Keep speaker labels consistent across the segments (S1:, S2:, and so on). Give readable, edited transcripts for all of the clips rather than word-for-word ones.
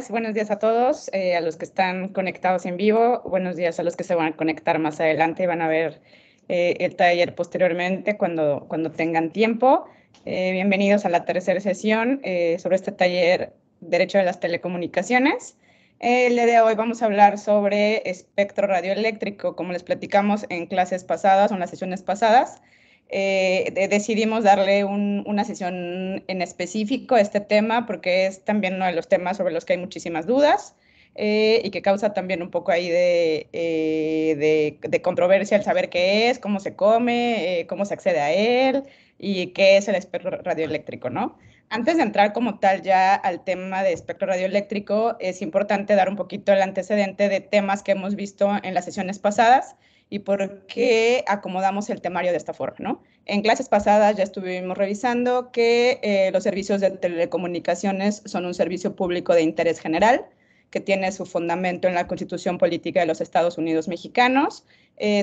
S1: Buenos días a todos, a los que están conectados en vivo, buenos días a los que se van a conectar más adelante y van a ver el taller posteriormente cuando tengan tiempo. Bienvenidos a la tercera sesión sobre este taller Derecho de las Telecomunicaciones. El día de hoy vamos a hablar sobre espectro radioeléctrico. Como les platicamos en clases pasadas o en las sesiones pasadas, decidimos darle una sesión en específico a este tema porque es también uno de los temas sobre los que hay muchísimas dudas y que causa también un poco ahí de controversia el saber qué es, cómo se come, cómo se accede a él y qué es el espectro radioeléctrico, ¿no? Antes de entrar como tal ya al tema de espectro radioeléctrico, es importante dar un poquito el antecedente de temas que hemos visto en las sesiones pasadas y por qué acomodamos el temario de esta forma, ¿no? En clases pasadas ya estuvimos revisando que los servicios de telecomunicaciones son un servicio público de interés general que tiene su fundamento en la Constitución Política de los Estados Unidos Mexicanos.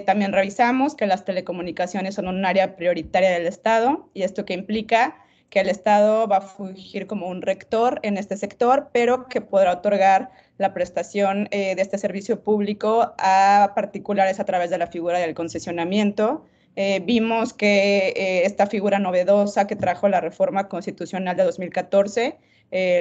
S1: También revisamos que las telecomunicaciones son un área prioritaria del Estado y esto que implica que el Estado va a fungir como un rector en este sector, pero que podrá otorgar la prestación de este servicio público a particulares a través de la figura del concesionamiento. Vimos que esta figura novedosa que trajo la reforma constitucional de 2014,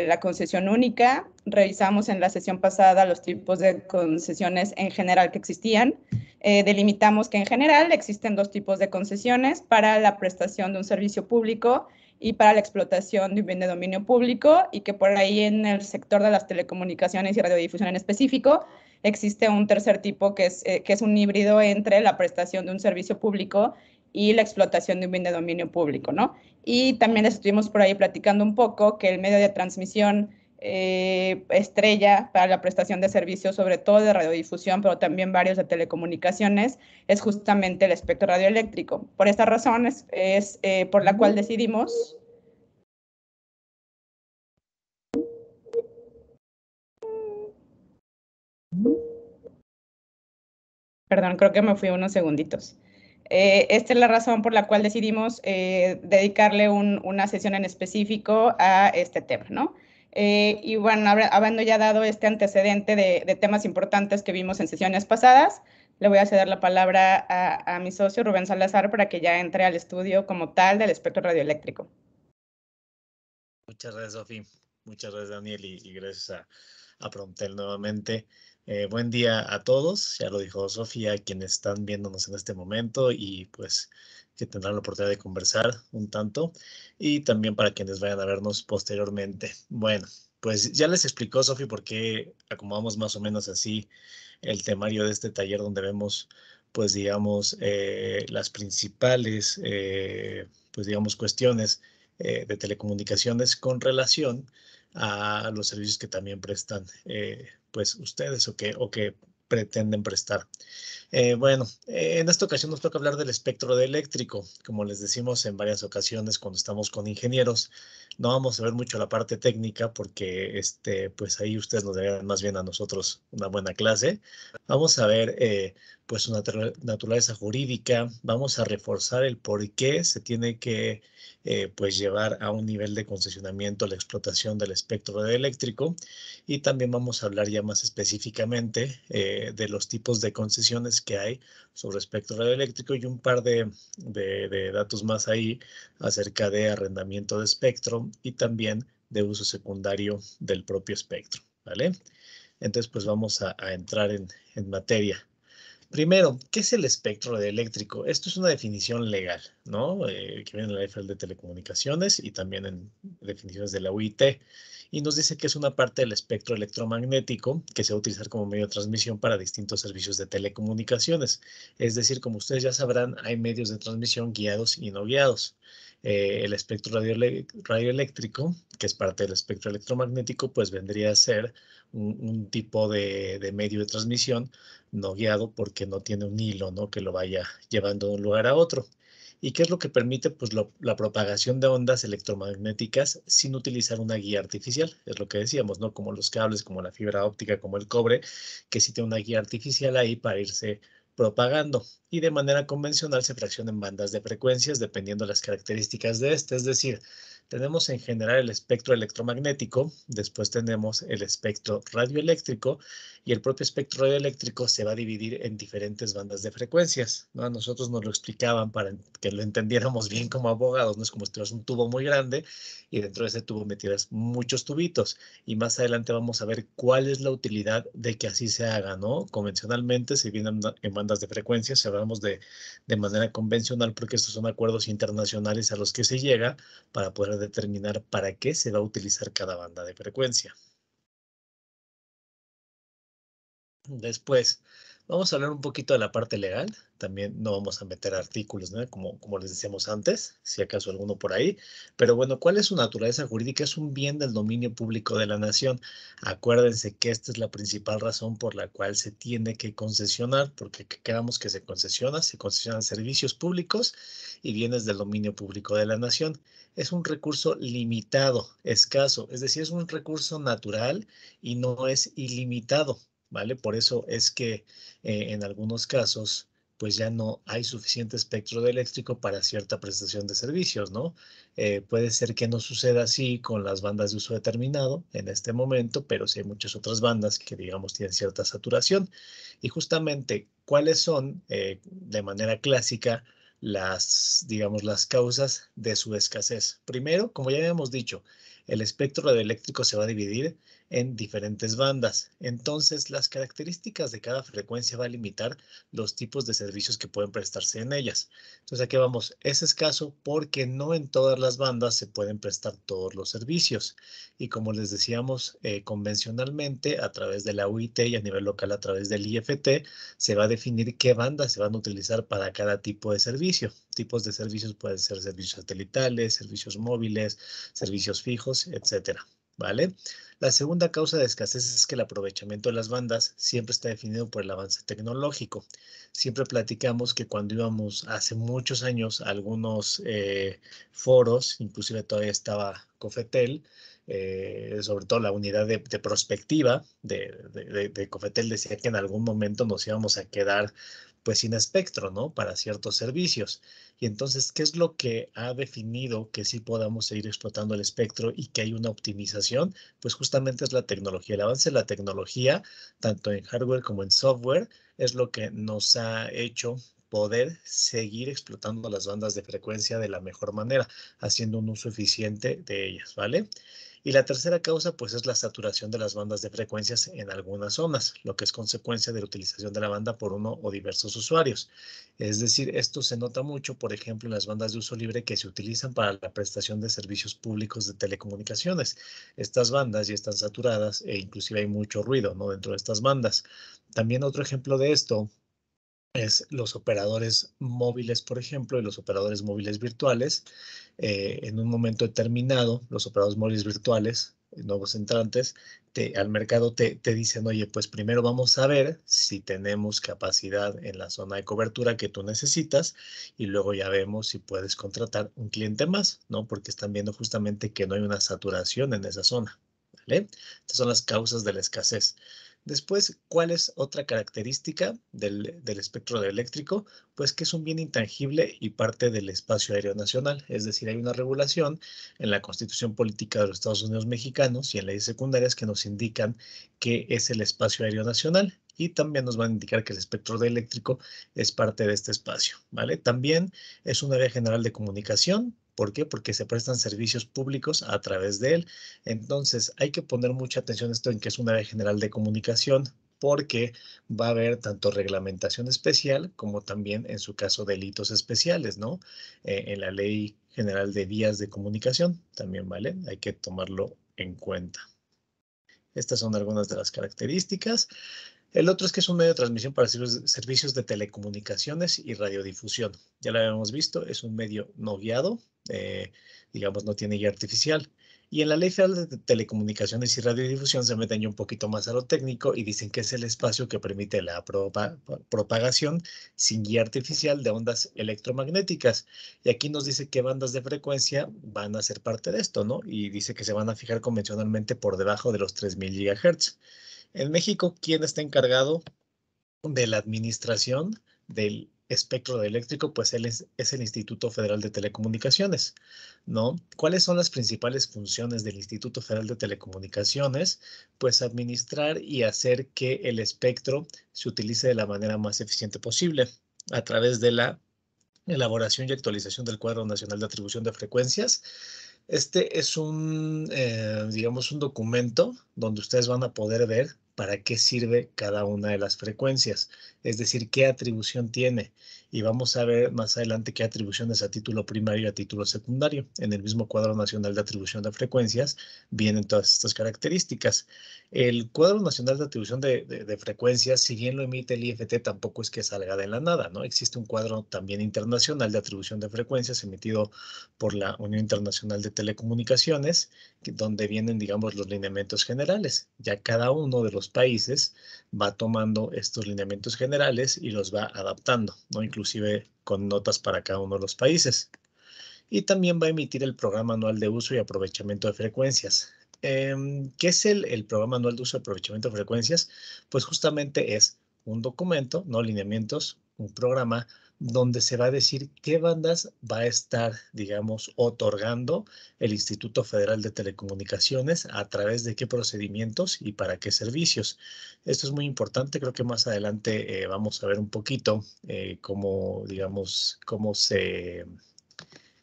S1: la concesión única, revisamos en la sesión pasada los tipos de concesiones en general que existían. Delimitamos que en general existen dos tipos de concesiones para la prestación de un servicio público y para la explotación de un bien de dominio público, y que por ahí en el sector de las telecomunicaciones y radiodifusión en específico existe un tercer tipo que es un híbrido entre la prestación de un servicio público y la explotación de un bien de dominio público, ¿no? Y también les estuvimos por ahí platicando un poco que el medio de transmisión estrella para la prestación de servicios, sobre todo de radiodifusión, pero también varios de telecomunicaciones, es justamente el espectro radioeléctrico. Por esta razón es por la cual decidimos... Perdón, creo que me fui unos segunditos. Esta es la razón por la cual decidimos dedicarle una sesión en específico a este tema, ¿no? Y bueno, habiendo ya dado este antecedente de temas importantes que vimos en sesiones pasadas, le voy a ceder la palabra a mi socio Rubén Salazar para que ya entre al estudio como tal del espectro radioeléctrico.
S2: Muchas gracias, Sofi. Muchas gracias, Daniel, y gracias a Promptel nuevamente. Buen día a todos. Ya lo dijo Sofía, quienes están viéndonos en este momento y pues que tendrán la oportunidad de conversar un tanto, y también para quienes vayan a vernos posteriormente. Bueno, pues ya les explicó Sofi por qué acomodamos más o menos así el temario de este taller, donde vemos, pues digamos, las principales, pues digamos, cuestiones de telecomunicaciones con relación a los servicios que también prestan pues ustedes o que pretenden prestar. Bueno, en esta ocasión nos toca hablar del espectro de eléctrico. Como les decimos en varias ocasiones cuando estamos con ingenieros, no vamos a ver mucho la parte técnica porque pues ahí ustedes nos darán más bien a nosotros una buena clase. Vamos a ver pues su naturaleza jurídica, vamos a reforzar el por qué se tiene que pues llevar a un nivel de concesionamiento la explotación del espectro eléctrico, y también vamos a hablar ya más específicamente de los tipos de concesiones que hay sobre espectro radioeléctrico, y un par de datos más ahí acerca de arrendamiento de espectro y también de uso secundario del propio espectro, ¿vale? Entonces, pues vamos a entrar en materia. Primero, ¿qué es el espectro radioeléctrico? Esto es una definición legal, ¿no? Que viene en la FL de Telecomunicaciones y también en definiciones de la UIT. Y nos dice que es una parte del espectro electromagnético que se va a utilizar como medio de transmisión para distintos servicios de telecomunicaciones. Es decir, como ustedes ya sabrán, hay medios de transmisión guiados y no guiados. El espectro radioeléctrico, que es parte del espectro electromagnético, pues vendría a ser un tipo de medio de transmisión no guiado, porque no tiene un hilo, ¿no?, que lo vaya llevando de un lugar a otro. ¿Y qué es lo que permite? Pues la propagación de ondas electromagnéticas sin utilizar una guía artificial. Es lo que decíamos, ¿no? Como los cables, como la fibra óptica, como el cobre, que sí tiene una guía artificial ahí para irse propagando. Y de manera convencional se fracciona en bandas de frecuencias dependiendo de las características de este. Es decir, Tenemos en general el espectro electromagnético, después tenemos el espectro radioeléctrico, y el propio espectro radioeléctrico se va a dividir en diferentes bandas de frecuencias, ¿no? A nosotros nos lo explicaban para que lo entendiéramos bien como abogados, no es como si tuvieras un tubo muy grande y dentro de ese tubo metieras muchos tubitos. Y más adelante vamos a ver cuál es la utilidad de que así se haga, ¿no? Convencionalmente se vienen en bandas de frecuencias, si hablamos de manera convencional, porque estos son acuerdos internacionales a los que se llega para poder determinar para qué se va a utilizar cada banda de frecuencia. Después, vamos a hablar un poquito de la parte legal. También no vamos a meter artículos, ¿no? Como les decíamos antes, si acaso alguno por ahí. Pero bueno, ¿cuál es su naturaleza jurídica? Es un bien del dominio público de la nación. Acuérdense que esta es la principal razón por la cual se tiene que concesionar, porque queramos que se concesionan servicios públicos y bienes del dominio público de la nación. Es un recurso limitado, escaso, es decir, es un recurso natural y no es ilimitado. ¿Vale? Por eso es que en algunos casos, pues ya no hay suficiente espectro de eléctrico para cierta prestación de servicios, ¿no? Puede ser que no suceda así con las bandas de uso determinado en este momento, pero sí hay muchas otras bandas que, digamos, tienen cierta saturación. Y justamente, ¿cuáles son, de manera clásica, digamos, las causas de su escasez? Primero, como ya habíamos dicho, el espectro radioeléctrico se va a dividir en diferentes bandas. Entonces, las características de cada frecuencia va a limitar los tipos de servicios que pueden prestarse en ellas. Entonces, aquí vamos, es escaso porque no en todas las bandas se pueden prestar todos los servicios. Y como les decíamos, convencionalmente, a través de la UIT y a nivel local a través del IFT, se va a definir qué bandas se van a utilizar para cada tipo de servicio. Tipos de servicios pueden ser servicios satelitales, servicios móviles, servicios fijos, etcétera. ¿Vale? La segunda causa de escasez es que el aprovechamiento de las bandas siempre está definido por el avance tecnológico. Siempre platicamos que cuando íbamos hace muchos años a algunos foros, inclusive todavía estaba Cofetel, sobre todo la unidad de prospectiva de Cofetel decía que en algún momento nos íbamos a quedar pues sin espectro, ¿no? Para ciertos servicios. Y entonces, ¿qué es lo que ha definido que sí podamos seguir explotando el espectro y que hay una optimización? Pues justamente es la tecnología. El avance de la tecnología, tanto en hardware como en software, es lo que nos ha hecho poder seguir explotando las bandas de frecuencia de la mejor manera, haciendo un uso eficiente de ellas, ¿vale? Y la tercera causa, pues, es la saturación de las bandas de frecuencias en algunas zonas, lo que es consecuencia de la utilización de la banda por uno o diversos usuarios. Es decir, esto se nota mucho, por ejemplo, en las bandas de uso libre que se utilizan para la prestación de servicios públicos de telecomunicaciones. Estas bandas ya están saturadas e inclusive hay mucho ruido, ¿no? Dentro de estas bandas. También otro ejemplo de esto es los operadores móviles, por ejemplo, y los operadores móviles virtuales. En un momento determinado, los operadores móviles virtuales, nuevos entrantes, al mercado te dicen, oye, pues primero vamos a ver si tenemos capacidad en la zona de cobertura que tú necesitas y luego ya vemos si puedes contratar un cliente más, ¿no? Porque están viendo justamente que no hay una saturación en esa zona, ¿vale? Estas son las causas de la escasez. Después, ¿cuál es otra característica del espectro eléctrico? Pues que es un bien intangible y parte del espacio aéreo nacional. Es decir, hay una regulación en la Constitución Política de los Estados Unidos Mexicanos y en leyes secundarias que nos indican que es el espacio aéreo nacional. Y también nos van a indicar que el espectro eléctrico es parte de este espacio, ¿vale? También es un área general de comunicación. ¿Por qué? Porque se prestan servicios públicos a través de él. Entonces, hay que poner mucha atención a esto en que es un área general de comunicación, porque va a haber tanto reglamentación especial como también, en su caso, delitos especiales, ¿no? En la Ley General de Vías de Comunicación también, ¿vale? Hay que tomarlo en cuenta. Estas son algunas de las características. El otro es que es un medio de transmisión para servicios de telecomunicaciones y radiodifusión. Ya lo habíamos visto, es un medio no guiado, digamos, no tiene guía artificial. Y en la Ley Federal de Telecomunicaciones y Radiodifusión se meten ya un poquito más a lo técnico y dicen que es el espacio que permite la propagación sin guía artificial de ondas electromagnéticas. Y aquí nos dice qué bandas de frecuencia van a ser parte de esto, ¿no? Y dice que se van a fijar convencionalmente por debajo de los 3000 GHz. En México, ¿quién está encargado de la administración del espectro radioeléctrico, pues él es el Instituto Federal de Telecomunicaciones, ¿no? ¿Cuáles son las principales funciones del Instituto Federal de Telecomunicaciones? Pues administrar y hacer que el espectro se utilice de la manera más eficiente posible a través de la elaboración y actualización del Cuadro Nacional de Atribución de Frecuencias. Este es digamos, un documento donde ustedes van a poder ver para qué sirve cada una de las frecuencias, es decir, qué atribución tiene. Y vamos a ver más adelante qué atribuciones a título primario y a título secundario. En el mismo Cuadro Nacional de Atribución de Frecuencias vienen todas estas características. El Cuadro Nacional de Atribución de Frecuencias, si bien lo emite el IFT, tampoco es que salga de la nada, ¿no? Existe un cuadro también internacional de atribución de frecuencias emitido por la Unión Internacional de Telecomunicaciones, donde vienen, digamos, los lineamientos generales. Ya cada uno de los países va tomando estos lineamientos generales y los va adaptando, ¿no? Inclusive con notas para cada uno de los países. Y también va a emitir el Programa Anual de Uso y Aprovechamiento de Frecuencias. ¿Qué es el Programa Anual de Uso y Aprovechamiento de Frecuencias? Pues justamente es un documento, no lineamientos, un programa donde se va a decir qué bandas va a estar, digamos, otorgando el Instituto Federal de Telecomunicaciones, a través de qué procedimientos y para qué servicios. Esto es muy importante, creo que más adelante vamos a ver un poquito cómo, digamos,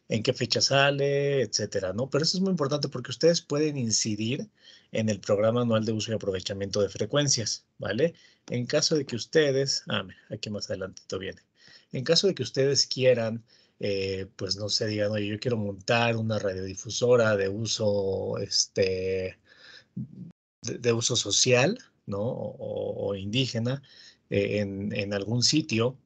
S2: en qué fecha sale, etcétera, ¿no? Pero eso es muy importante porque ustedes pueden incidir en el Programa Anual de Uso y Aprovechamiento de Frecuencias, ¿vale? En caso de que ustedes, mira, aquí más adelantito viene. En caso de que ustedes quieran, pues no sé, digan, oye, yo quiero montar una radiodifusora de uso, de uso social, ¿no? O indígena, en algún sitio,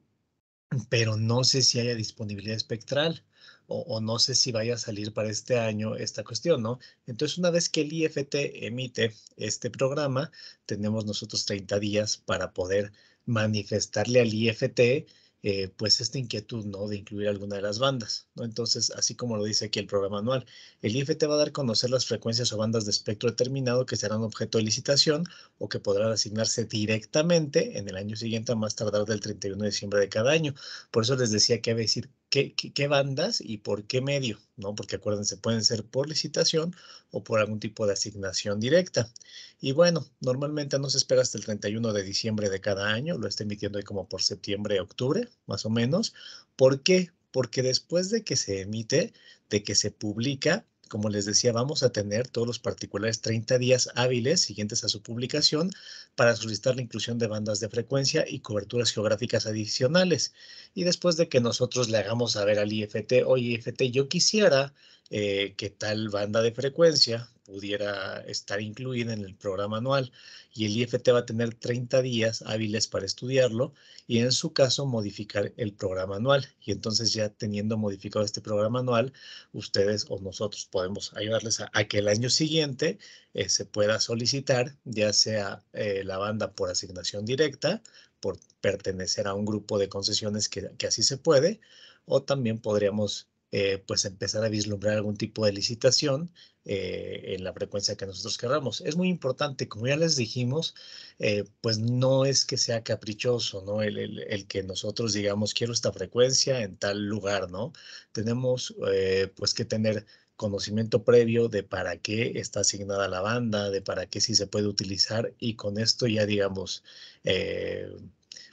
S2: pero no sé si haya disponibilidad espectral o no sé si vaya a salir para este año esta cuestión, ¿no? Entonces, una vez que el IFT emite este programa, tenemos nosotros 30 días para poder manifestarle al IFT pues esta inquietud, ¿no? De incluir alguna de las bandas, ¿no? Entonces, así como lo dice aquí el programa anual, el IFT va a dar a conocer las frecuencias o bandas de espectro determinado que serán objeto de licitación o que podrán asignarse directamente en el año siguiente, a más tardar del 31 de diciembre de cada año. Por eso les decía que había que decir qué bandas y por qué medio, ¿no? Porque acuérdense, pueden ser por licitación o por algún tipo de asignación directa. Y bueno, normalmente no se espera hasta el 31 de diciembre de cada año, lo está emitiendo ahí como por septiembre, octubre, más o menos. ¿Por qué? Porque después de que se emite, de que se publica, como les decía, vamos a tener todos los particulares 30 días hábiles siguientes a su publicación para solicitar la inclusión de bandas de frecuencia y coberturas geográficas adicionales. Y después de que nosotros le hagamos saber al IFT, oye, IFT, yo quisiera que tal banda de frecuencia pudiera estar incluida en el programa anual, y el IFT va a tener 30 días hábiles para estudiarlo y en su caso modificar el programa anual. Y entonces, ya teniendo modificado este programa anual, ustedes o nosotros podemos ayudarles a que el año siguiente se pueda solicitar, ya sea la banda por asignación directa, por pertenecer a un grupo de concesiones que así se puede, o también podríamos pues empezar a vislumbrar algún tipo de licitación en la frecuencia que nosotros queramos. Es muy importante, como ya les dijimos, pues no es que sea caprichoso, ¿no? El que nosotros digamos, quiero esta frecuencia en tal lugar, ¿no? Tenemos pues que tener conocimiento previo de para qué está asignada la banda, de para qué sí se puede utilizar, y con esto ya digamos,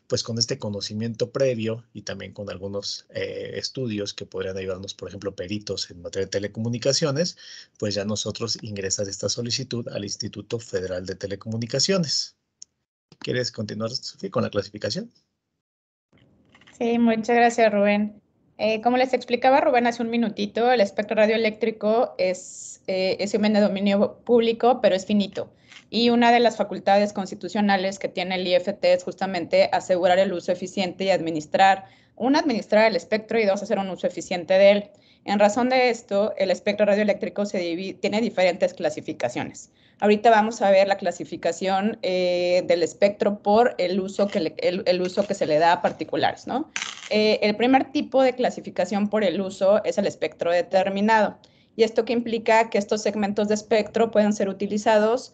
S2: pues con este conocimiento previo y también con algunos estudios que podrían ayudarnos, por ejemplo, peritos en materia de telecomunicaciones, pues ya nosotros ingresar esta solicitud al Instituto Federal de Telecomunicaciones. ¿Quieres continuar, Sofía, con la clasificación?
S1: Sí, muchas gracias, Rubén. Como les explicaba Rubén hace un minutito, el espectro radioeléctrico es un bien de dominio público, pero es finito. Y una de las facultades constitucionales que tiene el IFT es justamente asegurar el uso eficiente y administrar el espectro, y dos, hacer un uso eficiente de él. En razón de esto, el espectro radioeléctrico tiene diferentes clasificaciones. Ahorita vamos a ver la clasificación del espectro por el uso que se le da a particulares, ¿no? El primer tipo de clasificación por el uso es el espectro determinado. y esto que implica que estos segmentos de espectro pueden ser utilizados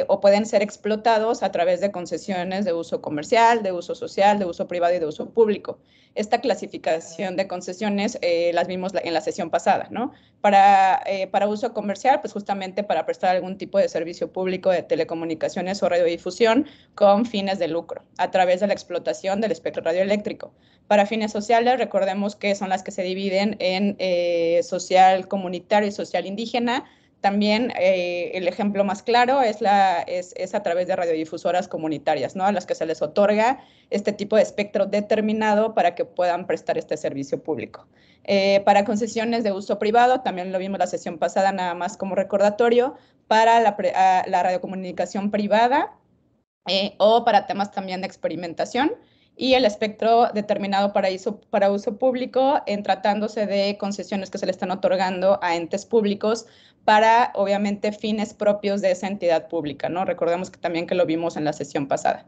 S1: o pueden ser explotados a través de concesiones de uso comercial, de uso social, de uso privado y de uso público. Esta clasificación de concesiones las vimos en la sesión pasada, ¿no? Para uso comercial, pues justamente para prestar algún tipo de servicio público de telecomunicaciones o radiodifusión con fines de lucro, a través de la explotación del espectro radioeléctrico. Para fines sociales, recordemos que son las que se dividen en social comunitario y social indígena. También el ejemplo más claro es a través de radiodifusoras comunitarias, ¿no? A las que se les otorga este tipo de espectro determinado para que puedan prestar este servicio público. Para concesiones de uso privado, también lo vimos la sesión pasada, nada más como recordatorio, para la radiocomunicación privada o para temas también de experimentación, y el espectro determinado para uso público en tratándose de concesiones que se le están otorgando a entes públicos para, obviamente, fines propios de esa entidad pública, ¿no? Recordemos que también que lo vimos en la sesión pasada.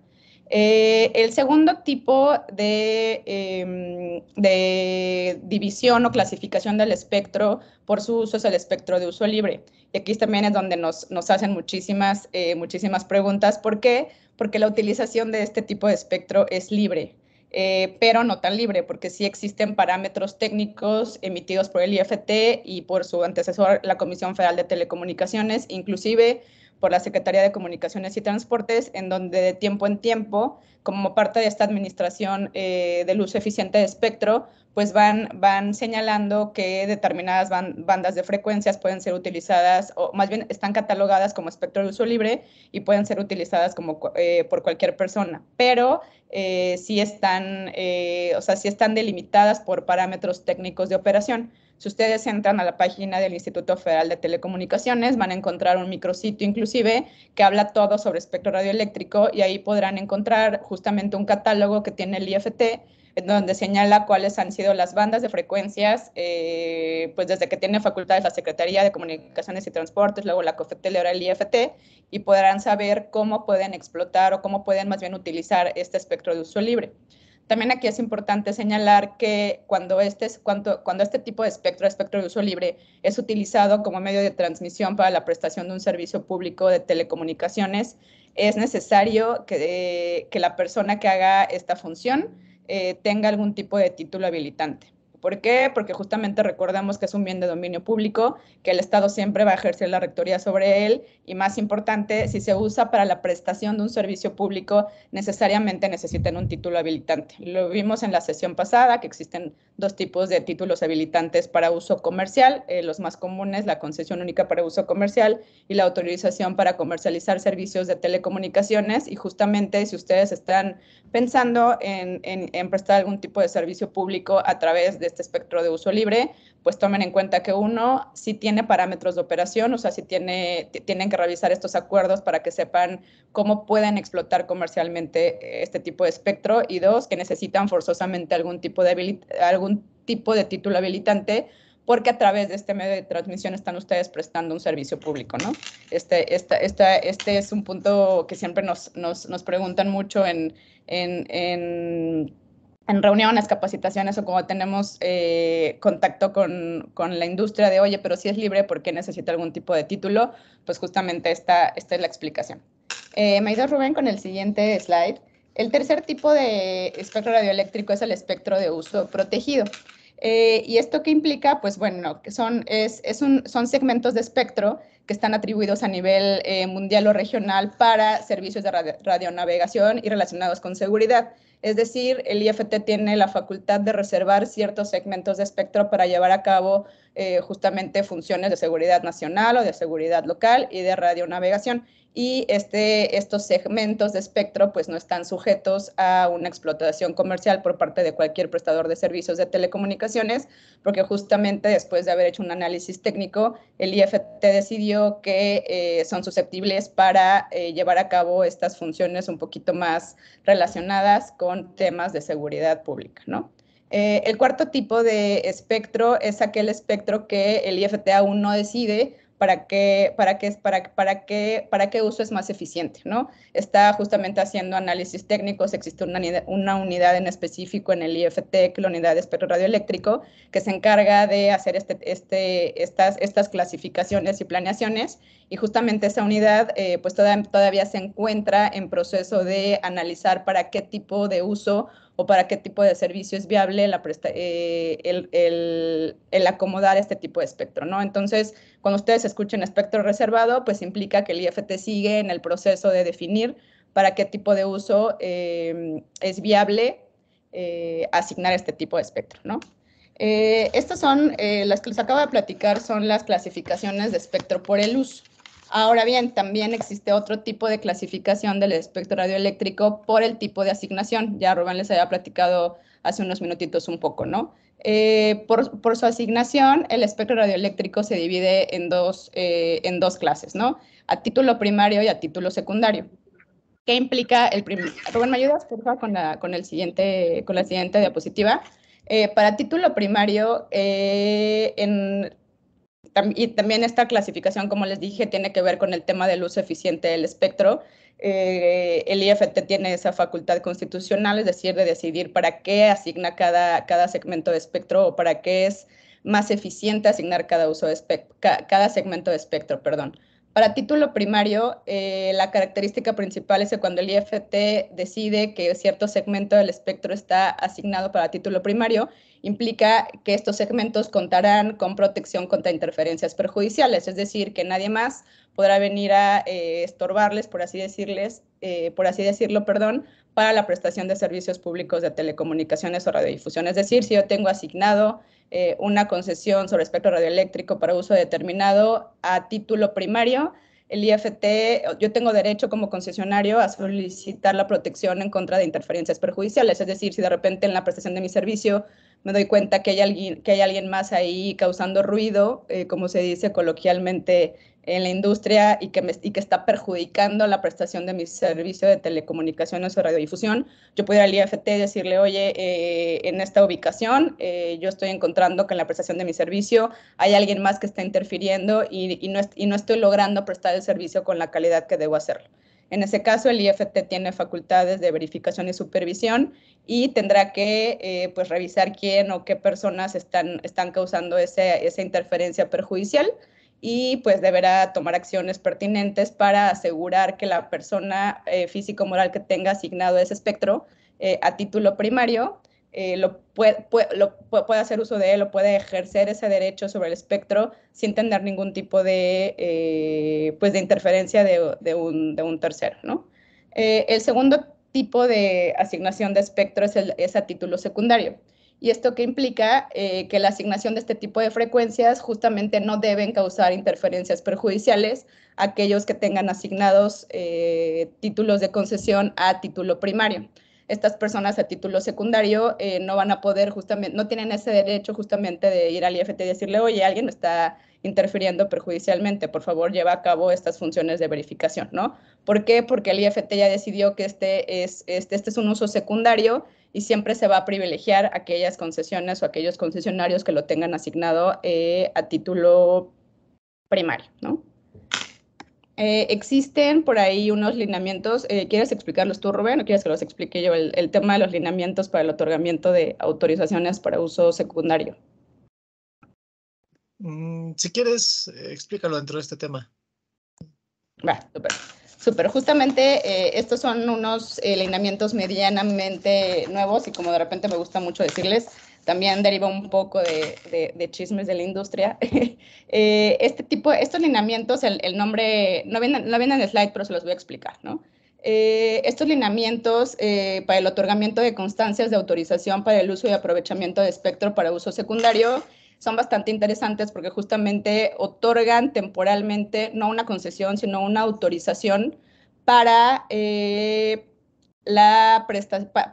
S1: El segundo tipo de división o clasificación del espectro por su uso es el espectro de uso libre. Y aquí también es donde nos hacen muchísimas preguntas. ¿Por qué? Porque la utilización de este tipo de espectro es libre, pero no tan libre, porque sí existen parámetros técnicos emitidos por el IFT y por su antecesor, la Comisión Federal de Telecomunicaciones, inclusive por la Secretaría de Comunicaciones y Transportes, en donde de tiempo en tiempo, como parte de esta administración del uso eficiente de espectro, pues van señalando que determinadas bandas de frecuencias pueden ser utilizadas, o más bien están catalogadas como espectro de uso libre y pueden ser utilizadas por cualquier persona, pero sí están delimitadas por parámetros técnicos de operación. Si ustedes entran a la página del Instituto Federal de Telecomunicaciones, van a encontrar un micrositio inclusive que habla todo sobre espectro radioeléctrico, y ahí podrán encontrar justamente un catálogo que tiene el IFT, en donde señala cuáles han sido las bandas de frecuencias, pues desde que tiene facultades la Secretaría de Comunicaciones y Transportes, luego la COFETEL y ahora el IFT, y podrán saber cómo pueden explotar o cómo pueden más bien utilizar este espectro de uso libre. También aquí es importante señalar que cuando este tipo de espectro de uso libre, es utilizado como medio de transmisión para la prestación de un servicio público de telecomunicaciones, es necesario que la persona que haga esta función tenga algún tipo de título habilitante. ¿Por qué? Porque justamente recordamos que es un bien de dominio público, que el Estado siempre va a ejercer la rectoría sobre él, y más importante, si se usa para la prestación de un servicio público, necesariamente necesitan un título habilitante. Lo vimos en la sesión pasada, que existen dos tipos de títulos habilitantes para uso comercial, los más comunes, la concesión única para uso comercial y la autorización para comercializar servicios de telecomunicaciones, y justamente si ustedes están pensando en prestar algún tipo de servicio público a través de este espectro de uso libre, pues tomen en cuenta que uno, sí tiene parámetros de operación, o sea, sí tienen que revisar estos acuerdos para que sepan cómo pueden explotar comercialmente este tipo de espectro, y dos, que necesitan forzosamente algún tipo de título habilitante, porque a través de este medio de transmisión están ustedes prestando un servicio público, ¿no? Este es un punto que siempre nos preguntan mucho en reuniones, capacitaciones, o como tenemos contacto con la industria de, oye, pero si es libre, ¿por qué necesita algún tipo de título? Pues justamente esta es la explicación. Me ayuda Rubén con el siguiente slide. El tercer tipo de espectro radioeléctrico es el espectro de uso protegido. ¿Y esto qué implica? Pues bueno, que son segmentos de espectro que están atribuidos a nivel mundial o regional para servicios de radionavegación y relacionados con seguridad. Es decir, el IFT tiene la facultad de reservar ciertos segmentos de espectro para llevar a cabo justamente funciones de seguridad nacional o de seguridad local y de radionavegación. Y estos segmentos de espectro pues no están sujetos a una explotación comercial por parte de cualquier prestador de servicios de telecomunicaciones, porque justamente después de haber hecho un análisis técnico, el IFT decidió que son susceptibles para llevar a cabo estas funciones un poquito más relacionadas con temas de seguridad pública, ¿no? El cuarto tipo de espectro es aquel espectro que el IFT aún no decide para qué uso es más eficiente, ¿no? Está justamente haciendo análisis técnicos, existe una unidad en específico en el IFT, que es la unidad de espectro radioeléctrico, que se encarga de hacer estas clasificaciones y planeaciones, y justamente esa unidad pues todavía se encuentra en proceso de analizar para qué tipo de uso o para qué tipo de servicio es viable el acomodar este tipo de espectro, ¿no? Entonces, cuando ustedes escuchen espectro reservado, pues implica que el IFT sigue en el proceso de definir para qué tipo de uso es viable asignar este tipo de espectro, ¿no? Estas son, las que les acabo de platicar, son las clasificaciones de espectro por el uso. Ahora bien, también existe otro tipo de clasificación del espectro radioeléctrico por el tipo de asignación. Ya Rubén les había platicado hace unos minutitos un poco, ¿no? Por su asignación, el espectro radioeléctrico se divide en dos clases, ¿no? A título primario y a título secundario. ¿Qué implica el primer? Rubén, ¿me ayudas, por favor, con la siguiente diapositiva? Para título primario, y también esta clasificación, como les dije, tiene que ver con el tema del uso eficiente del espectro. El IFT tiene esa facultad constitucional, es decir, de decidir para qué asigna cada segmento de espectro o para qué es más eficiente asignar cada segmento de espectro, perdón. Para título primario, la característica principal es que cuando el IFT decide que cierto segmento del espectro está asignado para título primario, implica que estos segmentos contarán con protección contra interferencias perjudiciales, es decir, que nadie más podrá venir a estorbarles, por así decirlo, para la prestación de servicios públicos de telecomunicaciones o radiodifusión. Es decir, si yo tengo asignado una concesión sobre espectro radioeléctrico para uso determinado a título primario, el IFT, yo tengo derecho como concesionario a solicitar la protección en contra de interferencias perjudiciales. Es decir, si de repente en la prestación de mi servicio me doy cuenta que hay alguien más ahí causando ruido, como se dice coloquialmente en la industria, y que está perjudicando la prestación de mi servicio de telecomunicaciones o radiodifusión, yo puedo ir al IFT y decirle, oye, en esta ubicación yo estoy encontrando que en la prestación de mi servicio hay alguien más que está interfiriendo y no estoy logrando prestar el servicio con la calidad que debo hacerlo. En ese caso, el IFT tiene facultades de verificación y supervisión y tendrá que pues, revisar quién o qué personas están causando esa interferencia perjudicial, y pues deberá tomar acciones pertinentes para asegurar que la persona físico-moral que tenga asignado ese espectro a título primario puede hacer uso de él o puede ejercer ese derecho sobre el espectro sin tener ningún tipo de interferencia de un tercero, ¿no? El segundo tipo de asignación de espectro es a título secundario. ¿Y esto qué implica? Que la asignación de este tipo de frecuencias justamente no deben causar interferencias perjudiciales a aquellos que tengan asignados títulos de concesión a título primario. Estas personas a título secundario no van a poder justamente, no tienen ese derecho justamente de ir al IFT y decirle, oye, alguien me está interfiriendo perjudicialmente, por favor lleva a cabo estas funciones de verificación, ¿no? ¿Por qué? Porque el IFT ya decidió que este es un uso secundario y siempre se va a privilegiar aquellas concesiones o aquellos concesionarios que lo tengan asignado a título primario, ¿no? Existen por ahí unos lineamientos. ¿Quieres explicarlos tú, Rubén, o quieres que los explique yo? El tema de los lineamientos para el otorgamiento de autorizaciones para uso secundario.
S2: Si quieres, explícalo dentro de este tema.
S1: Va, súper. Justamente estos son unos lineamientos medianamente nuevos y como de repente me gusta mucho decirles, también deriva un poco de chismes de la industria. Estos lineamientos, el nombre, no viene en el slide, pero se los voy a explicar, ¿no? Estos lineamientos para el otorgamiento de constancias de autorización para el uso y aprovechamiento de espectro para uso secundario son bastante interesantes porque justamente otorgan temporalmente, no una concesión, sino una autorización para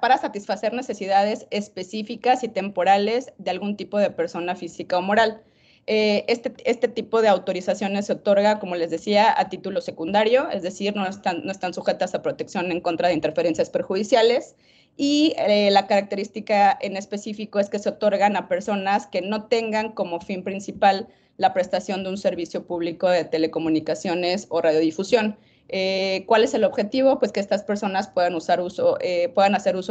S1: para satisfacer necesidades específicas y temporales de algún tipo de persona física o moral. Este tipo de autorizaciones se otorga, como les decía, a título secundario, es decir, no están sujetas a protección en contra de interferencias perjudiciales, y la característica en específico es que se otorgan a personas que no tengan como fin principal la prestación de un servicio público de telecomunicaciones o radiodifusión. ¿Cuál es el objetivo? Pues que estas personas puedan hacer uso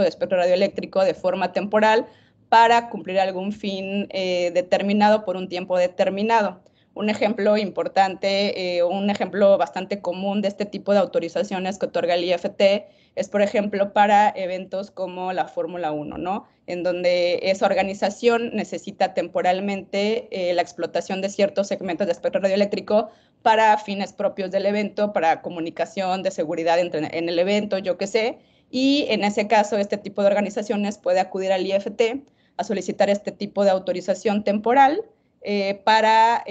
S1: de espectro radioeléctrico de forma temporal para cumplir algún fin determinado por un tiempo determinado. Un ejemplo importante, un ejemplo bastante común de este tipo de autorizaciones que otorga el IFT es, por ejemplo, para eventos como la Fórmula 1, ¿no? En donde esa organización necesita temporalmente la explotación de ciertos segmentos de espectro radioeléctrico para fines propios del evento, para comunicación, de seguridad en el evento, yo qué sé. Y en ese caso, este tipo de organizaciones puede acudir al IFT a solicitar este tipo de autorización temporal para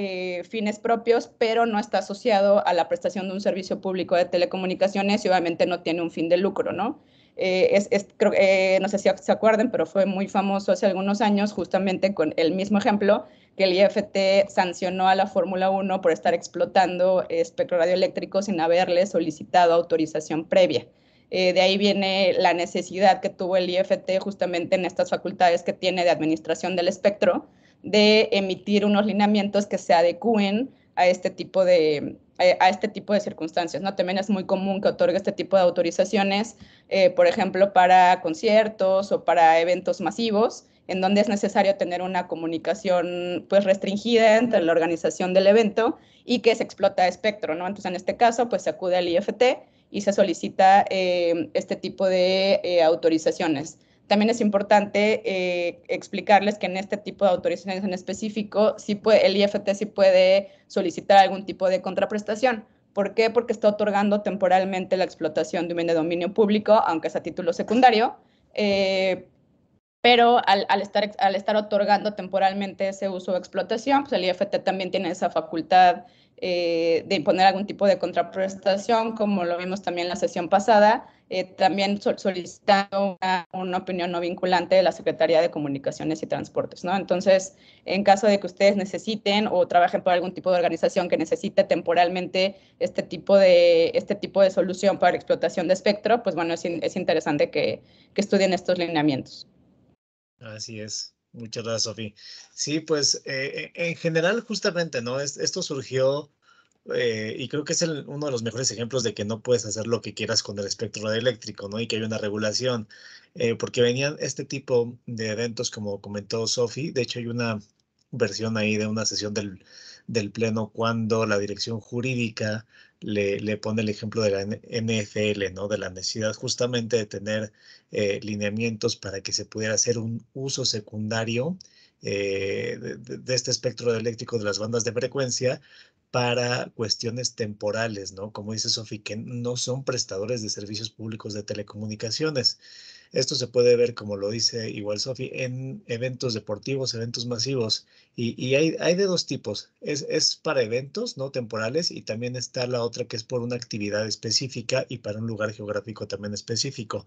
S1: fines propios, pero no está asociado a la prestación de un servicio público de telecomunicaciones y obviamente no tiene un fin de lucro, ¿no? No sé si se acuerdan, pero fue muy famoso hace algunos años justamente con el mismo ejemplo que el IFT sancionó a la Fórmula 1 por estar explotando espectro radioeléctrico sin haberle solicitado autorización previa. De ahí viene la necesidad que tuvo el IFT justamente en estas facultades que tiene de administración del espectro, de emitir unos lineamientos que se adecúen a este tipo de circunstancias, ¿no? También es muy común que otorgue este tipo de autorizaciones, por ejemplo, para conciertos o para eventos masivos, en donde es necesario tener una comunicación pues restringida entre la organización del evento y que se explota espectro, ¿no? Entonces, en este caso, pues se acude al IFT y se solicita este tipo de autorizaciones. También es importante explicarles que en este tipo de autorizaciones en específico, el IFT sí puede solicitar algún tipo de contraprestación. ¿Por qué? Porque está otorgando temporalmente la explotación de un bien de dominio público, aunque es a título secundario, pero al estar otorgando temporalmente ese uso o explotación, pues el IFT también tiene esa facultad de imponer algún tipo de contraprestación, como lo vimos también en la sesión pasada, también solicitando una opinión no vinculante de la Secretaría de Comunicaciones y Transportes, ¿no? Entonces, en caso de que ustedes necesiten o trabajen por algún tipo de organización que necesite temporalmente este tipo de solución para explotación de espectro, pues bueno, es interesante que estudien estos lineamientos.
S2: Así es. Muchas gracias, Sofía. Sí, pues en general, justamente, ¿no? Esto surgió y creo que es uno de los mejores ejemplos de que no puedes hacer lo que quieras con el espectro radioeléctrico, ¿no? Y que hay una regulación, porque venían este tipo de eventos, como comentó Sofi. De hecho, hay una versión ahí de una sesión del Pleno cuando la dirección jurídica le pone el ejemplo de la NFL, ¿no? De la necesidad justamente de tener lineamientos para que se pudiera hacer un uso secundario de este espectro eléctrico de las bandas de frecuencia para cuestiones temporales, ¿no? Como dice Sofi, que no son prestadores de servicios públicos de telecomunicaciones. Esto se puede ver, como lo dice igual Sofi, en eventos deportivos, eventos masivos, y hay de dos tipos. Es para eventos no temporales y también está la otra que es por una actividad específica y para un lugar geográfico también específico.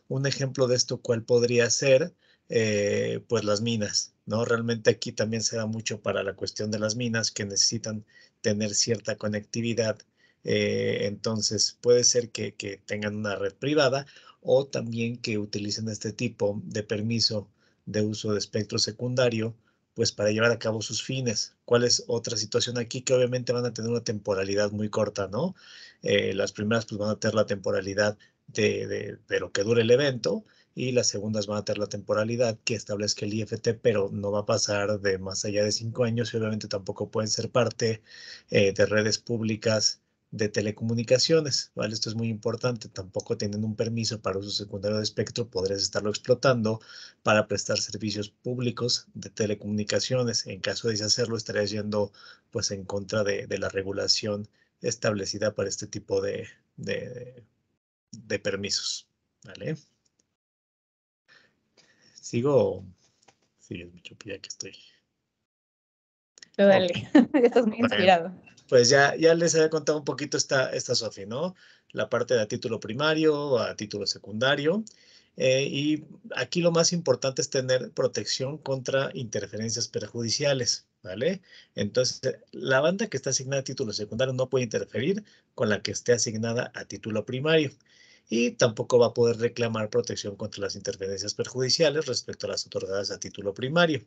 S2: Un ejemplo de esto, ¿cuál podría ser? Pues las minas, ¿no? Realmente aquí también se da mucho para la cuestión de las minas que necesitan tener cierta conectividad. Entonces puede ser que tengan una red privada o también que utilicen este tipo de permiso de uso de espectro secundario, pues para llevar a cabo sus fines. ¿Cuál es otra situación aquí? Que obviamente van a tener una temporalidad muy corta, ¿no? Las primeras pues van a tener la temporalidad de lo que dure el evento y las segundas van a tener la temporalidad que establezca el IFT, pero no va a pasar de más allá de 5 años y obviamente tampoco pueden ser parte de redes públicas de telecomunicaciones, ¿vale? Esto es muy importante. Tampoco tienen un permiso para uso secundario de espectro, podrías estarlo explotando para prestar servicios públicos de telecomunicaciones. En caso de hacerlo, estarías yendo pues en contra de la regulación establecida para este tipo de permisos, ¿vale? Sigo, sigue mucho, ya que estoy.
S1: Dale,
S2: Ok.
S1: estás muy
S2: Bueno,
S1: inspirado.
S2: pues ya les había contado un poquito esta Sofi, ¿no? La parte de a título primario, a título secundario. Y aquí lo más importante es tener protección contra interferencias perjudiciales, ¿vale? Entonces, la banda que está asignada a título secundario no puede interferir con la que esté asignada a título primario. y tampoco va a poder reclamar protección contra las interferencias perjudiciales respecto a las otorgadas a título primario.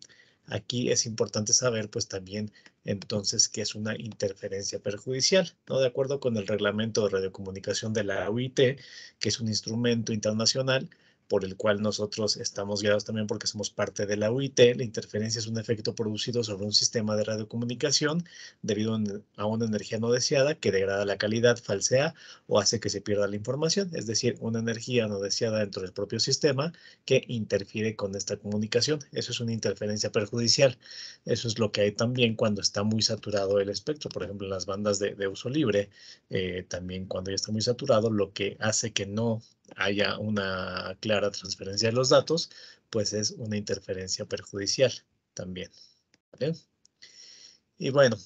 S2: Aquí es importante saber, pues también, entonces, qué es una interferencia perjudicial, ¿no? De acuerdo con el reglamento de radiocomunicación de la OIT, que es un instrumento internacional por el cual nosotros estamos guiados también porque somos parte de la OIT, la interferencia es un efecto producido sobre un sistema de radiocomunicación debido a una energía no deseada que degrada la calidad, falsea o hace que se pierda la información, es decir, una energía no deseada dentro del propio sistema que interfiere con esta comunicación. Eso es una interferencia perjudicial. Eso es lo que hay también cuando está muy saturado el espectro, por ejemplo, en las bandas de uso libre, también cuando ya está muy saturado, lo que hace que no haya una clara transferencia de los datos, pues es una interferencia perjudicial también. ¿Vale? Y bueno,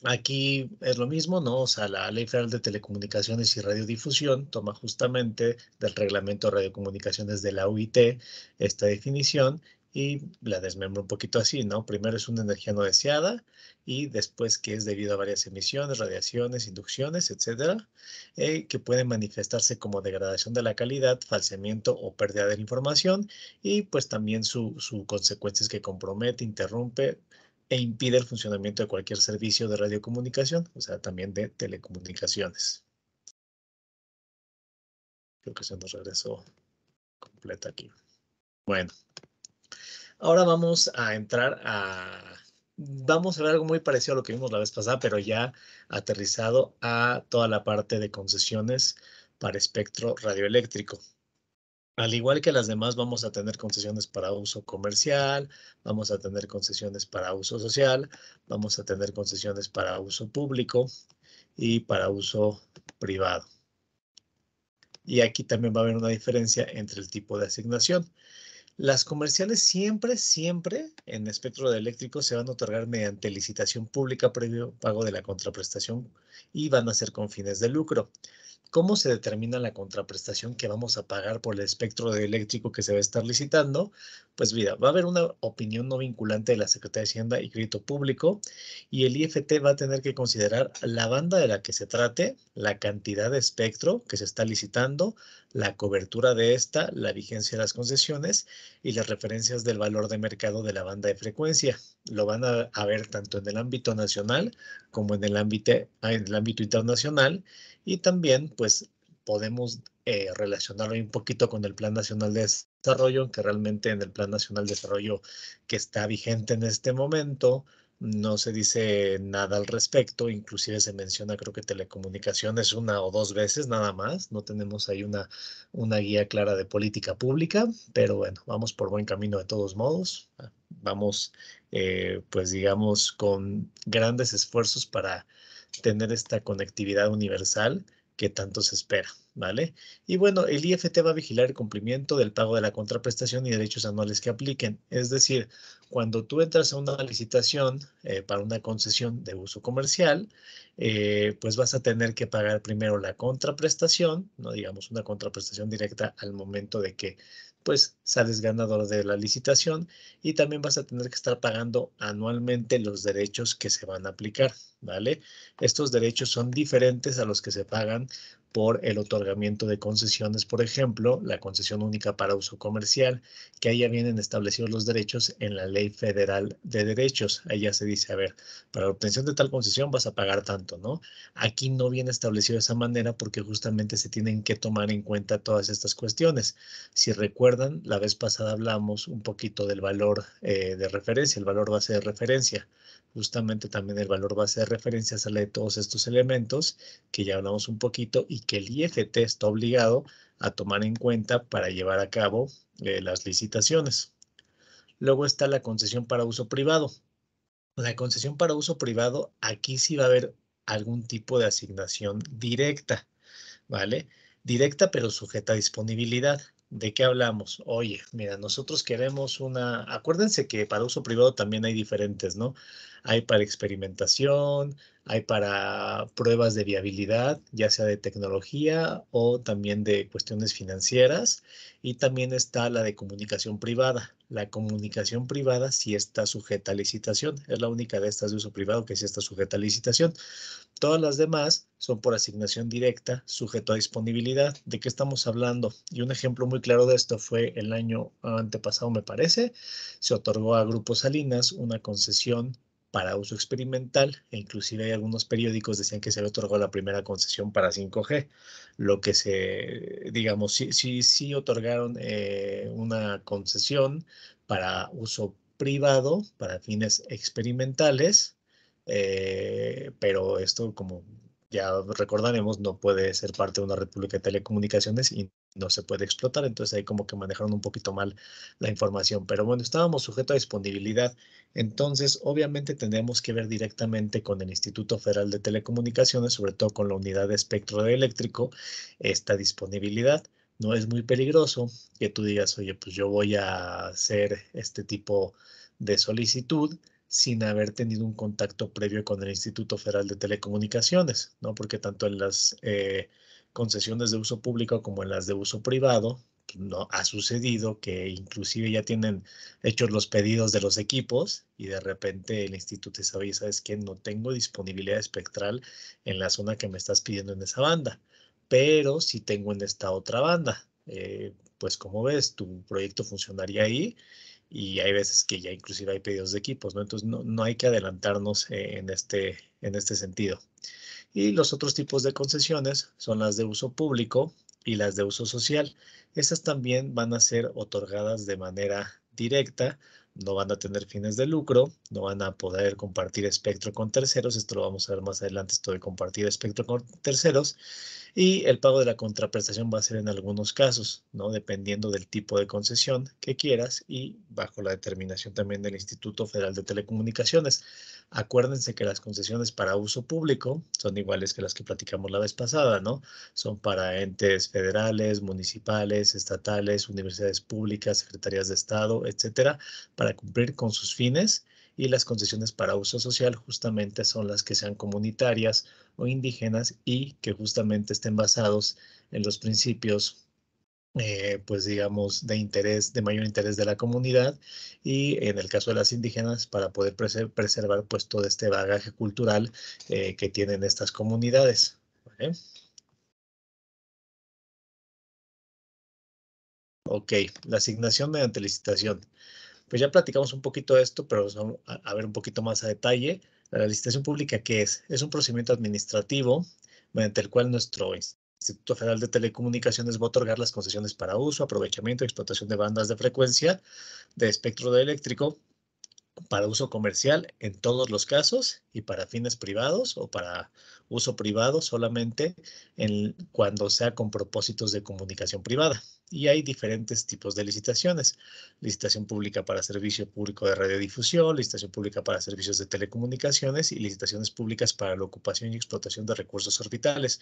S2: aquí es lo mismo, ¿no? O sea, la Ley Federal de Telecomunicaciones y Radiodifusión toma justamente del Reglamento de Radiocomunicaciones de la OIT esta definición y la desmembra un poquito así, ¿no? Primero es una energía no deseada y después que es debido a varias emisiones, radiaciones, inducciones, etcétera, que pueden manifestarse como degradación de la calidad, falseamiento o pérdida de la información y pues también su consecuencia es que compromete, interrumpe e impide el funcionamiento de cualquier servicio de radiocomunicación, o sea, también de telecomunicaciones. Creo que se nos regresó completa aquí. Bueno, ahora vamos a entrar vamos a ver algo muy parecido a lo que vimos la vez pasada, pero ya aterrizado a toda la parte de concesiones para espectro radioeléctrico. Al igual que las demás, vamos a tener concesiones para uso comercial, vamos a tener concesiones para uso social, vamos a tener concesiones para uso público y para uso privado. Y aquí también va a haber una diferencia entre el tipo de asignación. Las comerciales siempre en espectro eléctrico se van a otorgar mediante licitación pública previo pago de la contraprestación y van a ser con fines de lucro. ¿Cómo se determina la contraprestación que vamos a pagar por el espectro eléctrico que se va a estar licitando? Pues mira, va a haber una opinión no vinculante de la Secretaría de Hacienda y Crédito Público y el IFT va a tener que considerar la banda de la que se trate, la cantidad de espectro que se está licitando, la cobertura de esta, la vigencia de las concesiones y las referencias del valor de mercado de la banda de frecuencia. Lo van a ver tanto en el ámbito nacional como en el ámbito internacional y también, pues, podemos relacionarlo un poquito con el Plan Nacional de Desarrollo, que realmente en el Plan Nacional de Desarrollo que está vigente en este momento, no se dice nada al respecto, inclusive se menciona, creo que telecomunicaciones una o dos veces nada más, no tenemos ahí una guía clara de política pública, pero bueno, vamos por buen camino de todos modos, vamos, pues digamos, con grandes esfuerzos para tener esta conectividad universal que tanto se espera, ¿vale? Y bueno, el IFT va a vigilar el cumplimiento del pago de la contraprestación y derechos anuales que apliquen. Es decir, cuando tú entras a una licitación para una concesión de uso comercial, pues vas a tener que pagar primero la contraprestación, no digamos una contraprestación directa al momento de que pues sales ganador de la licitación y también vas a tener que estar pagando anualmente los derechos que se van a aplicar, ¿vale? Estos derechos son diferentes a los que se pagan por el otorgamiento de concesiones, por ejemplo, la concesión única para uso comercial, que ahí ya vienen establecidos los derechos en la Ley Federal de Derechos. Ahí ya se dice, a ver, para la obtención de tal concesión vas a pagar tanto, ¿no? Aquí no viene establecido de esa manera porque justamente se tienen que tomar en cuenta todas estas cuestiones. Si recuerdan, la vez pasada hablamos un poquito del valor de referencia, el valor base de referencia. Justamente también el valor base de referencia sale de todos estos elementos que ya hablamos un poquito y que el IFT está obligado a tomar en cuenta para llevar a cabo las licitaciones. Luego está la concesión para uso privado. La concesión para uso privado, aquí sí va a haber algún tipo de asignación directa, ¿vale? Directa pero sujeta a disponibilidad. ¿De qué hablamos? Oye, mira, nosotros queremos acuérdense que para uso privado también hay diferentes, ¿no? Hay para experimentación, hay para pruebas de viabilidad, ya sea de tecnología o también de cuestiones financieras. Y también está la de comunicación privada. La comunicación privada sí está sujeta a licitación. Es la única de estas de uso privado que sí está sujeta a licitación. Todas las demás son por asignación directa, sujeto a disponibilidad. ¿De qué estamos hablando? Y un ejemplo muy claro de esto fue el año antepasado, me parece. Se otorgó a Grupo Salinas una concesión para uso experimental, e inclusive hay algunos periódicos decían que se había otorgado la primera concesión para 5G, lo que digamos, sí otorgaron una concesión para uso privado, para fines experimentales, pero esto, como ya recordaremos, no puede ser parte de una república de telecomunicaciones y no se puede explotar, entonces ahí como que manejaron un poquito mal la información, pero bueno, estábamos sujetos a disponibilidad, entonces obviamente tendríamos que ver directamente con el Instituto Federal de Telecomunicaciones, sobre todo con la unidad de espectro eléctrico, esta disponibilidad. No es muy peligroso que tú digas, oye, pues yo voy a hacer este tipo de solicitud sin haber tenido un contacto previo con el Instituto Federal de Telecomunicaciones, ¿no? Porque tanto en las concesiones de uso público como en las de uso privado, no ha sucedido que inclusive ya tienen hechos los pedidos de los equipos y de repente el instituto dice, oye, ¿sabes qué? No tengo disponibilidad espectral en la zona que me estás pidiendo en esa banda, pero sí tengo en esta otra banda. Pues como ves, tu proyecto funcionaría ahí y hay veces que ya inclusive hay pedidos de equipos, ¿no? Entonces no hay que adelantarnos en este sentido. Y los otros tipos de concesiones son las de uso público y las de uso social. Estas también van a ser otorgadas de manera directa, no van a tener fines de lucro, no van a poder compartir espectro con terceros, esto lo vamos a ver más adelante, esto de compartir espectro con terceros, y el pago de la contraprestación va a ser en algunos casos, ¿no? Dependiendo del tipo de concesión que quieras y bajo la determinación también del Instituto Federal de Telecomunicaciones. Acuérdense que las concesiones para uso público son iguales que las que platicamos la vez pasada, ¿no? Son para entes federales, municipales, estatales, universidades públicas, secretarías de Estado, etcétera, para cumplir con sus fines. Y las concesiones para uso social justamente son las que sean comunitarias o indígenas y que justamente estén basados en los principios, pues digamos, de interés, de mayor interés de la comunidad, y en el caso de las indígenas, para poder preservar pues todo este bagaje cultural que tienen estas comunidades. ¿Vale? Ok, la asignación mediante licitación. Pues ya platicamos un poquito de esto, pero vamos a ver un poquito más a detalle. La licitación pública, ¿qué es? Es un procedimiento administrativo mediante el cual nuestro Instituto Federal de Telecomunicaciones va a otorgar las concesiones para uso, aprovechamiento y explotación de bandas de frecuencia de espectro de eléctrico para uso comercial en todos los casos y para fines privados o para uso privado solamente cuando sea con propósitos de comunicación privada. Y hay diferentes tipos de licitaciones. Licitación pública para servicio público de radiodifusión, licitación pública para servicios de telecomunicaciones y licitaciones públicas para la ocupación y explotación de recursos orbitales.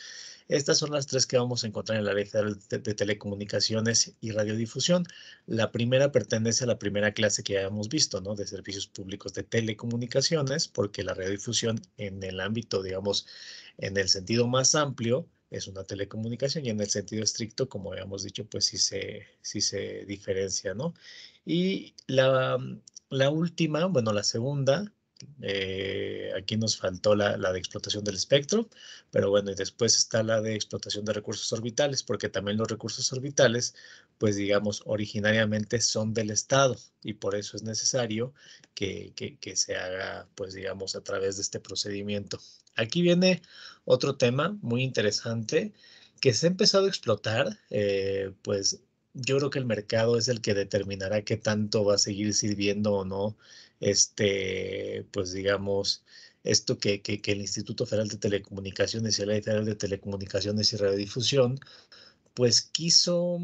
S2: Estas son las tres que vamos a encontrar en la Ley Federal de Telecomunicaciones y Radiodifusión. La primera pertenece a la primera clase que ya hemos visto, ¿no? De servicios públicos de telecomunicaciones, porque la radiodifusión en el ámbito, digamos, en el sentido más amplio, es una telecomunicación y en el sentido estricto, como habíamos dicho, pues sí se diferencia, ¿no? Y la última, bueno, la segunda, aquí nos faltó la de explotación del espectro, pero bueno, y después está la de explotación de recursos orbitales, porque también los recursos orbitales, pues digamos, originariamente son del Estado y por eso es necesario que se haga, pues digamos, a través de este procedimiento. Aquí viene otro tema muy interesante que se ha empezado a explotar, pues yo creo que el mercado es el que determinará qué tanto va a seguir sirviendo o no, pues digamos, esto que el Instituto Federal de Telecomunicaciones y la Ley Federal de Telecomunicaciones y Radiodifusión pues quiso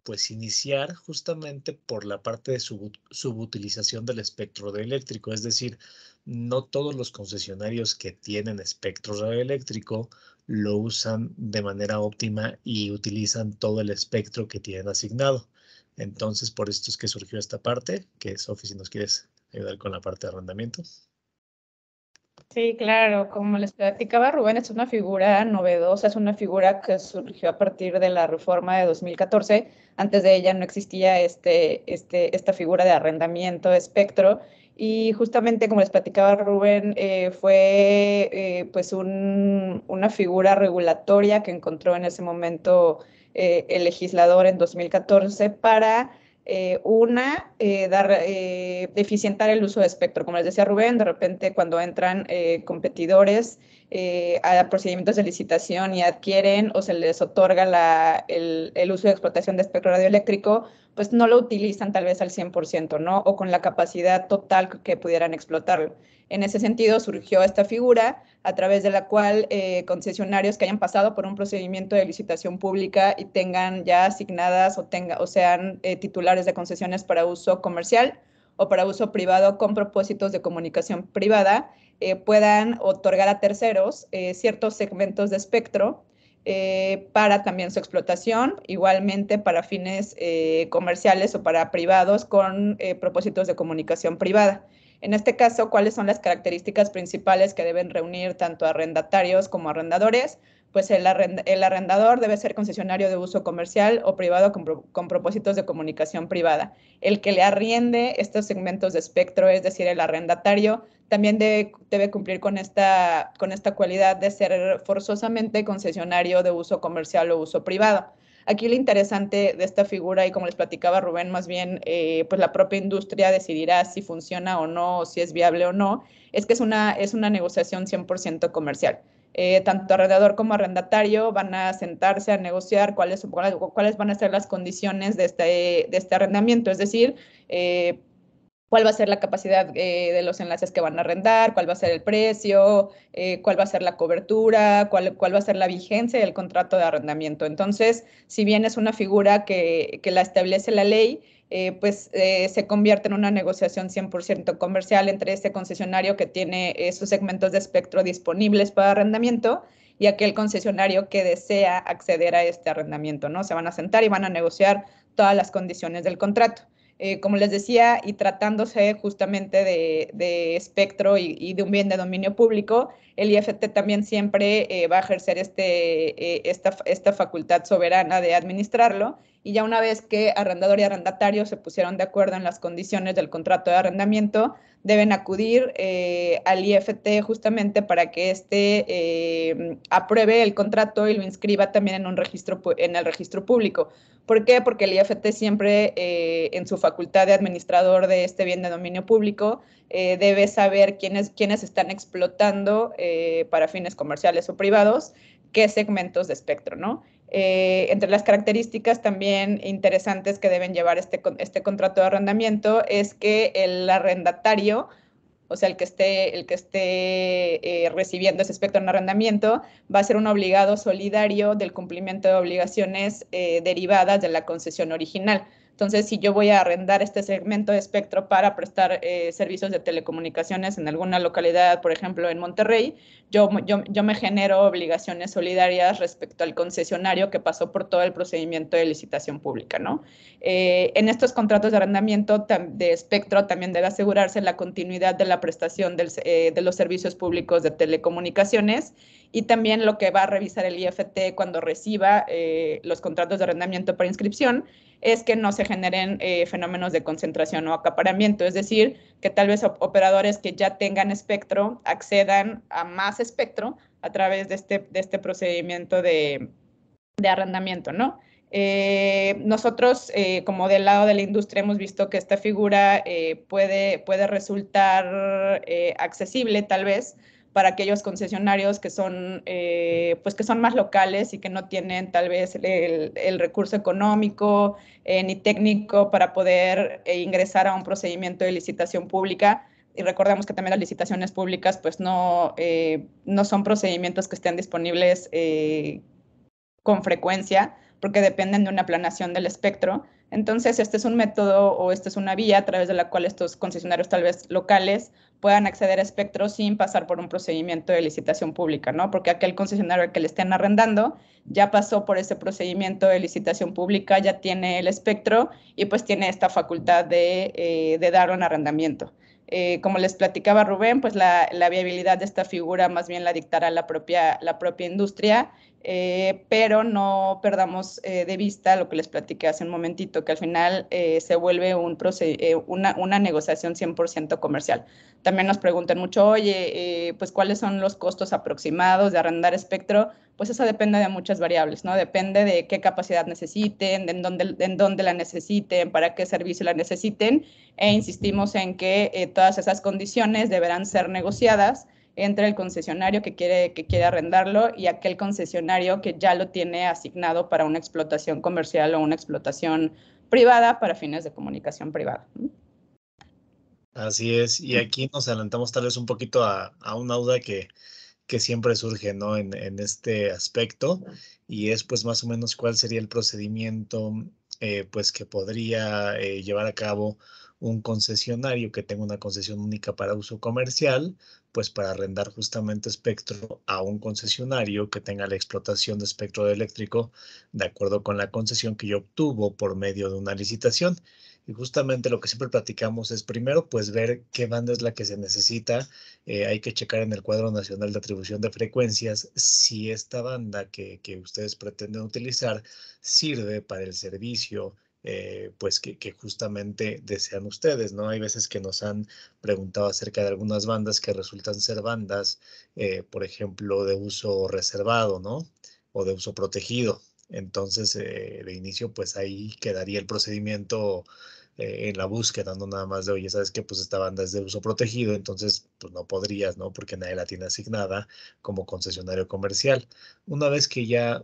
S2: pues iniciar justamente por la parte de subutilización del espectro radioeléctrico, es decir, no todos los concesionarios que tienen espectro radioeléctrico lo usan de manera óptima y utilizan todo el espectro que tienen asignado. Entonces, por esto es que surgió esta parte, que Sofi, si nos quieres ayudar con la parte de arrendamiento.
S1: Sí, claro, como les platicaba Rubén, es una figura novedosa, es una figura que surgió a partir de la reforma de 2014. Antes de ella no existía esta figura de arrendamiento de espectro, y justamente como les platicaba Rubén, fue pues una figura regulatoria que encontró en ese momento el legislador en 2014 para deficientar el uso de espectro. Como les decía Rubén, de repente cuando entran competidores a procedimientos de licitación y adquieren o se les otorga el uso de explotación de espectro radioeléctrico, pues no lo utilizan tal vez al 100%, ¿no? O con la capacidad total que pudieran explotarlo. En ese sentido surgió esta figura a través de la cual concesionarios que hayan pasado por un procedimiento de licitación pública y tengan ya asignadas o sean titulares de concesiones para uso comercial o para uso privado con propósitos de comunicación privada, puedan otorgar a terceros ciertos segmentos de espectro para también su explotación, igualmente para fines comerciales o para privados con propósitos de comunicación privada. En este caso, ¿cuáles son las características principales que deben reunir tanto arrendatarios como arrendadores? Pues el arrendador debe ser concesionario de uso comercial o privado con propósitos de comunicación privada. El que le arriende estos segmentos de espectro, es decir, el arrendatario, también debe cumplir con esta cualidad de ser forzosamente concesionario de uso comercial o uso privado. Aquí lo interesante de esta figura, y como les platicaba Rubén, más bien pues la propia industria decidirá si funciona o no, o si es viable o no, es que es una negociación 100% comercial. Tanto arrendador como arrendatario van a sentarse a negociar cuáles van a ser las condiciones de este arrendamiento, es decir, cuál va a ser la capacidad de los enlaces que van a arrendar, cuál va a ser el precio, cuál va a ser la cobertura, cuál va a ser la vigencia del contrato de arrendamiento. Entonces, si bien es una figura que la establece la ley, pues se convierte en una negociación 100% comercial entre este concesionario que tiene sus segmentos de espectro disponibles para arrendamiento y aquel concesionario que desea acceder a este arrendamiento, ¿no? Se van a sentar y van a negociar todas las condiciones del contrato. Como les decía, y tratándose justamente de espectro y de un bien de dominio público, el IFT también siempre va a ejercer esta facultad soberana de administrarlo, y ya una vez que arrendador y arrendatario se pusieron de acuerdo en las condiciones del contrato de arrendamiento, deben acudir al IFT justamente para que apruebe el contrato y lo inscriba también en el registro público. ¿Por qué? Porque el IFT siempre, en su facultad de administrador de este bien de dominio público, debe saber quiénes están explotando para fines comerciales o privados qué segmentos de espectro, ¿no? Entre las características también interesantes que deben llevar este contrato de arrendamiento es que el arrendatario, o sea, el que esté recibiendo ese espectro en arrendamiento, va a ser un obligado solidario del cumplimiento de obligaciones derivadas de la concesión original. Entonces, si yo voy a arrendar este segmento de espectro para prestar servicios de telecomunicaciones en alguna localidad, por ejemplo, en Monterrey, yo me genero obligaciones solidarias respecto al concesionario que pasó por todo el procedimiento de licitación pública, ¿no? En estos contratos de arrendamiento de espectro también debe asegurarse la continuidad de la prestación de los servicios públicos de telecomunicaciones, y también lo que va a revisar el IFT cuando reciba los contratos de arrendamiento para inscripción es que no se generen fenómenos de concentración o acaparamiento, es decir, que tal vez operadores que ya tengan espectro accedan a más espectro a través de este procedimiento de arrendamiento, ¿no? Nosotros, como del lado de la industria, hemos visto que esta figura puede resultar accesible, tal vez, para aquellos concesionarios pues que son más locales y que no tienen tal vez el recurso económico ni técnico para poder ingresar a un procedimiento de licitación pública. Y recordemos que también las licitaciones públicas pues no son procedimientos que estén disponibles con frecuencia, porque dependen de una planeación del espectro. Entonces, este es un método o esta es una vía a través de la cual estos concesionarios tal vez locales puedan acceder a espectro sin pasar por un procedimiento de licitación pública, ¿no? Porque aquel concesionario al que le estén arrendando ya pasó por ese procedimiento de licitación pública, ya tiene el espectro y pues tiene esta facultad de darlo en arrendamiento. Como les platicaba Rubén, pues la viabilidad de esta figura más bien la dictará la propia industria, pero no perdamos de vista lo que les platiqué hace un momentito, que al final se vuelve una negociación 100% comercial. También nos preguntan mucho, oye, pues ¿cuáles son los costos aproximados de arrendar espectro? Pues eso depende de muchas variables, ¿no? Depende de qué capacidad necesiten, en dónde la necesiten, para qué servicio la necesiten, e insistimos en que todas esas condiciones deberán ser negociadas entre el concesionario que quiere arrendarlo y aquel concesionario que ya lo tiene asignado para una explotación comercial o una explotación privada para fines de comunicación privada.
S2: Así es, y aquí nos adelantamos tal vez un poquito a una duda que siempre surge, ¿no? En este aspecto, y es pues más o menos cuál sería el procedimiento pues que podría llevar a cabo un concesionario que tenga una concesión única para uso comercial, pues para arrendar justamente espectro a un concesionario que tenga la explotación de espectro eléctrico de acuerdo con la concesión que ya obtuvo por medio de una licitación. Y justamente lo que siempre platicamos es primero, pues ver qué banda es la que se necesita. Hay que checar en el cuadro nacional de atribución de frecuencias si esta banda que ustedes pretenden utilizar sirve para el servicio pues que justamente desean ustedes, ¿no? Hay veces que nos han preguntado acerca de algunas bandas que resultan ser bandas, por ejemplo, de uso reservado, ¿no? O de uso protegido. Entonces, de inicio, pues ahí quedaría el procedimiento en la búsqueda, no nada más de, oye, sabes que pues esta banda es de uso protegido, entonces pues no podrías, ¿no? Porque nadie la tiene asignada como concesionario comercial. Una vez que ya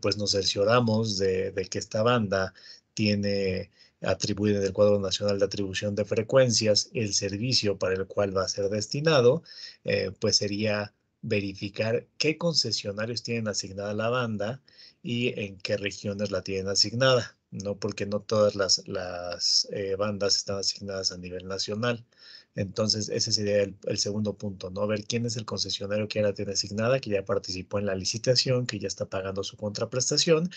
S2: pues nos cercioramos de que esta banda tiene atribuido en el cuadro nacional de atribución de frecuencias el servicio para el cual va a ser destinado, pues sería verificar qué concesionarios tienen asignada la banda y en qué regiones la tienen asignada, ¿no? Porque no todas las bandas están asignadas a nivel nacional. Entonces, ese sería el segundo punto, ¿no? Ver quién es el concesionario que ya la tiene asignada, que ya participó en la licitación, que ya está pagando su contraprestación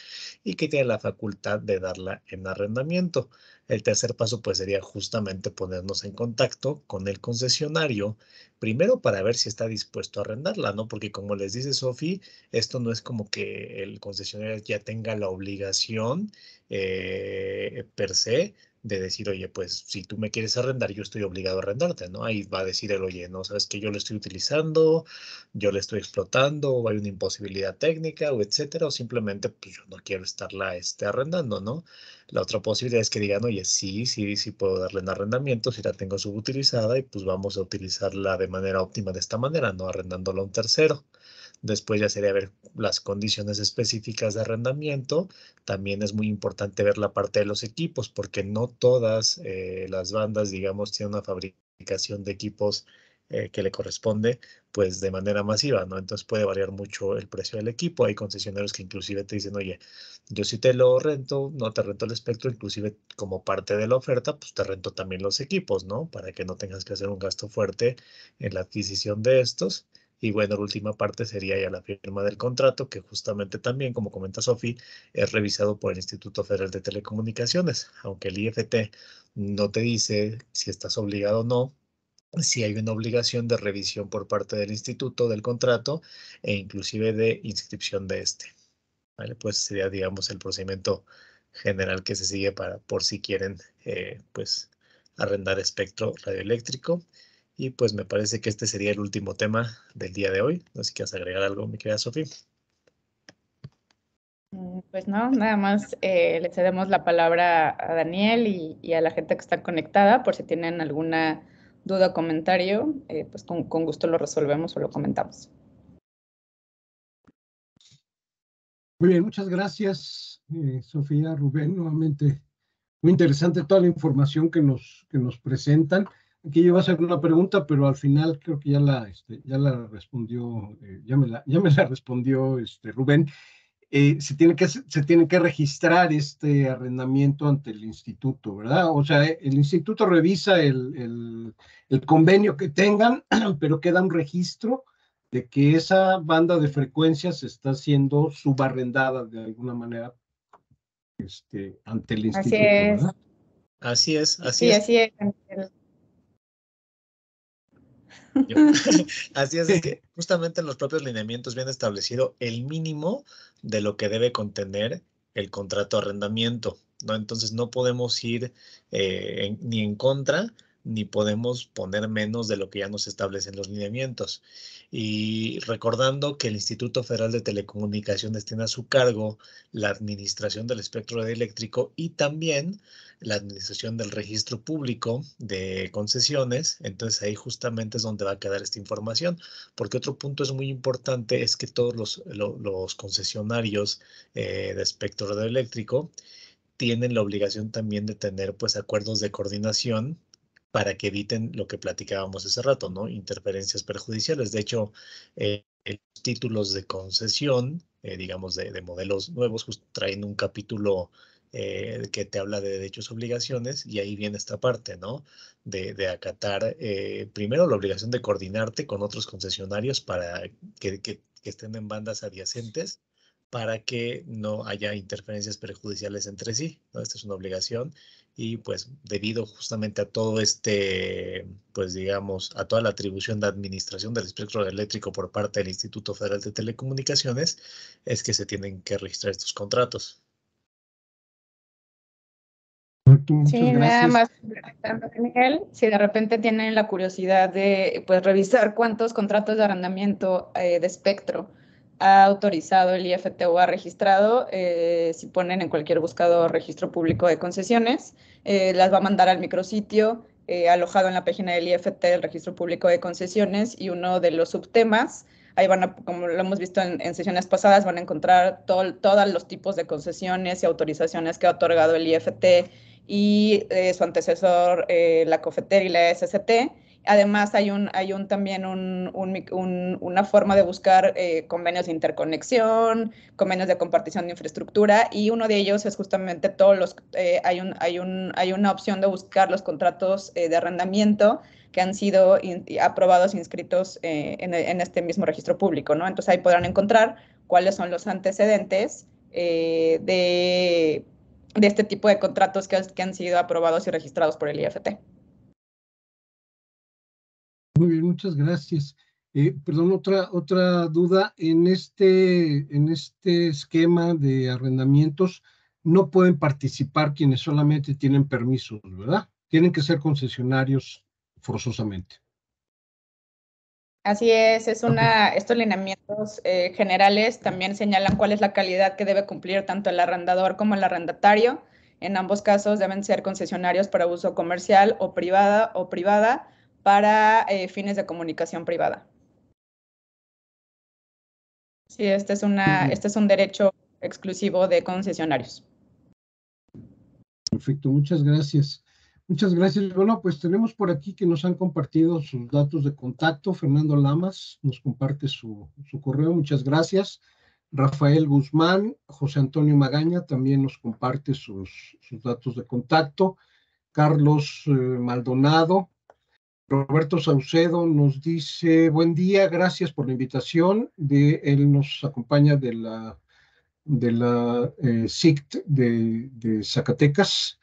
S2: y que tiene la facultad de darla en arrendamiento. El tercer paso, pues, sería justamente ponernos en contacto con el concesionario, primero para ver si está dispuesto a arrendarla, ¿no? Porque como les dice Sofi, esto no es como que el concesionario ya tenga la obligación per se de decir, oye, pues si tú me quieres arrendar, yo estoy obligado a arrendarte, ¿no? Ahí va a decir el, oye, no, sabes que yo lo estoy utilizando, yo le estoy explotando, o hay una imposibilidad técnica, o etcétera, o simplemente, pues yo no quiero estarla arrendando, ¿no? La otra posibilidad es que digan, oye, sí puedo darle en arrendamiento, si la tengo subutilizada, y pues vamos a utilizarla de manera óptima de esta manera, no arrendándola a un tercero. Después ya sería ver las condiciones específicas de arrendamiento. También es muy importante ver la parte de los equipos, porque no todas las bandas, digamos, tienen una fabricación de equipos que le corresponde, pues de manera masiva, ¿no? Entonces puede variar mucho el precio del equipo. Hay concesionarios que inclusive te dicen, oye, yo sí te lo rento, no te rento el espectro, inclusive como parte de la oferta, pues te rento también los equipos, ¿no? Para que no tengas que hacer un gasto fuerte en la adquisición de estos. Y bueno, la última parte sería ya la firma del contrato, que justamente también, como comenta Sofi, es revisado por el Instituto Federal de Telecomunicaciones. Aunque el IFT no te dice si estás obligado o no, si hay una obligación de revisión por parte del instituto del contrato e inclusive de inscripción de este. ¿Vale? Pues sería, digamos, el procedimiento general que se sigue por si quieren, pues, arrendar espectro radioeléctrico. Y pues me parece que este sería el último tema del día de hoy. No sé si quieres agregar algo, mi querida Sofía.
S1: Pues no, nada más le cedemos la palabra a Daniel y a la gente que está conectada por si tienen alguna duda o comentario, pues con gusto lo resolvemos o lo comentamos.
S3: Muy bien, muchas gracias, Sofía, Rubén, nuevamente. Muy interesante toda la información que nos presentan. Aquí yo iba a hacer una pregunta, pero al final creo que ya la respondió, ya me la respondió Rubén. Se tiene que registrar este arrendamiento ante el instituto, ¿verdad? O sea, el instituto revisa el convenio que tengan, pero queda un registro de que esa banda de frecuencias está siendo subarrendada de alguna manera ante el
S1: Así
S3: instituto,
S1: es.
S3: ¿verdad?
S2: Así es, así
S1: Sí,
S2: es.
S1: así es.
S2: Así es que justamente en los propios lineamientos viene establecido el mínimo de lo que debe contener el contrato de arrendamiento, ¿no? Entonces no podemos ir ni en contra, ni podemos poner menos de lo que ya nos establecen los lineamientos. Y recordando que el Instituto Federal de Telecomunicaciones tiene a su cargo la administración del espectro radioeléctrico y también la administración del registro público de concesiones, entonces ahí justamente es donde va a quedar esta información, porque otro punto es muy importante es que todos los concesionarios de espectro radioeléctrico tienen la obligación también de tener pues acuerdos de coordinación para que eviten lo que platicábamos hace rato, ¿no? Interferencias perjudiciales. De hecho, los títulos de concesión, digamos, de modelos nuevos, traen un capítulo que te habla de derechos y obligaciones, y ahí viene esta parte, ¿no? De acatar, primero, la obligación de coordinarte con otros concesionarios para que estén en bandas adyacentes, para que no haya interferencias perjudiciales entre sí, ¿no? Esta es una obligación y pues debido justamente a todo pues digamos, a toda la atribución de administración del espectro eléctrico por parte del Instituto Federal de Telecomunicaciones, es que se tienen que registrar estos contratos.
S3: Muchas
S1: Sí, nada
S3: gracias.
S1: más, Miguel, si de repente tienen la curiosidad de pues, revisar cuántos contratos de arrendamiento de espectro ha autorizado el IFT o ha registrado, si ponen en cualquier buscador registro público de concesiones, las va a mandar al micrositio alojado en la página del IFT, el registro público de concesiones, y uno de los subtemas, ahí van a, como lo hemos visto en sesiones pasadas, van a encontrar todos los tipos de concesiones y autorizaciones que ha otorgado el IFT y su antecesor, la COFETER y la SST. Además, hay también una forma de buscar convenios de interconexión, convenios de compartición de infraestructura, y uno de ellos es justamente hay una opción de buscar los contratos de arrendamiento que han sido aprobados e inscritos en este mismo registro público, ¿no? Entonces ahí podrán encontrar cuáles son los antecedentes de este tipo de contratos que han sido aprobados y registrados por el IFT.
S3: Muy bien, muchas gracias. Perdón, otra duda. En este esquema de arrendamientos no pueden participar quienes solamente tienen permisos, ¿verdad? Tienen que ser concesionarios forzosamente.
S1: Así es, estos lineamientos generales también señalan cuál es la calidad que debe cumplir tanto el arrendador como el arrendatario. En ambos casos deben ser concesionarios para uso comercial o privada para fines de comunicación privada. Sí, este es un derecho exclusivo de concesionarios.
S3: Perfecto, muchas gracias. Muchas gracias. Bueno, pues tenemos por aquí que nos han compartido sus datos de contacto. Fernando Lamas nos comparte su correo. Muchas gracias. Rafael Guzmán, José Antonio Magaña también nos comparte sus datos de contacto. Carlos Maldonado. Roberto Saucedo nos dice, buen día, gracias por la invitación. Él nos acompaña de la SICT de Zacatecas.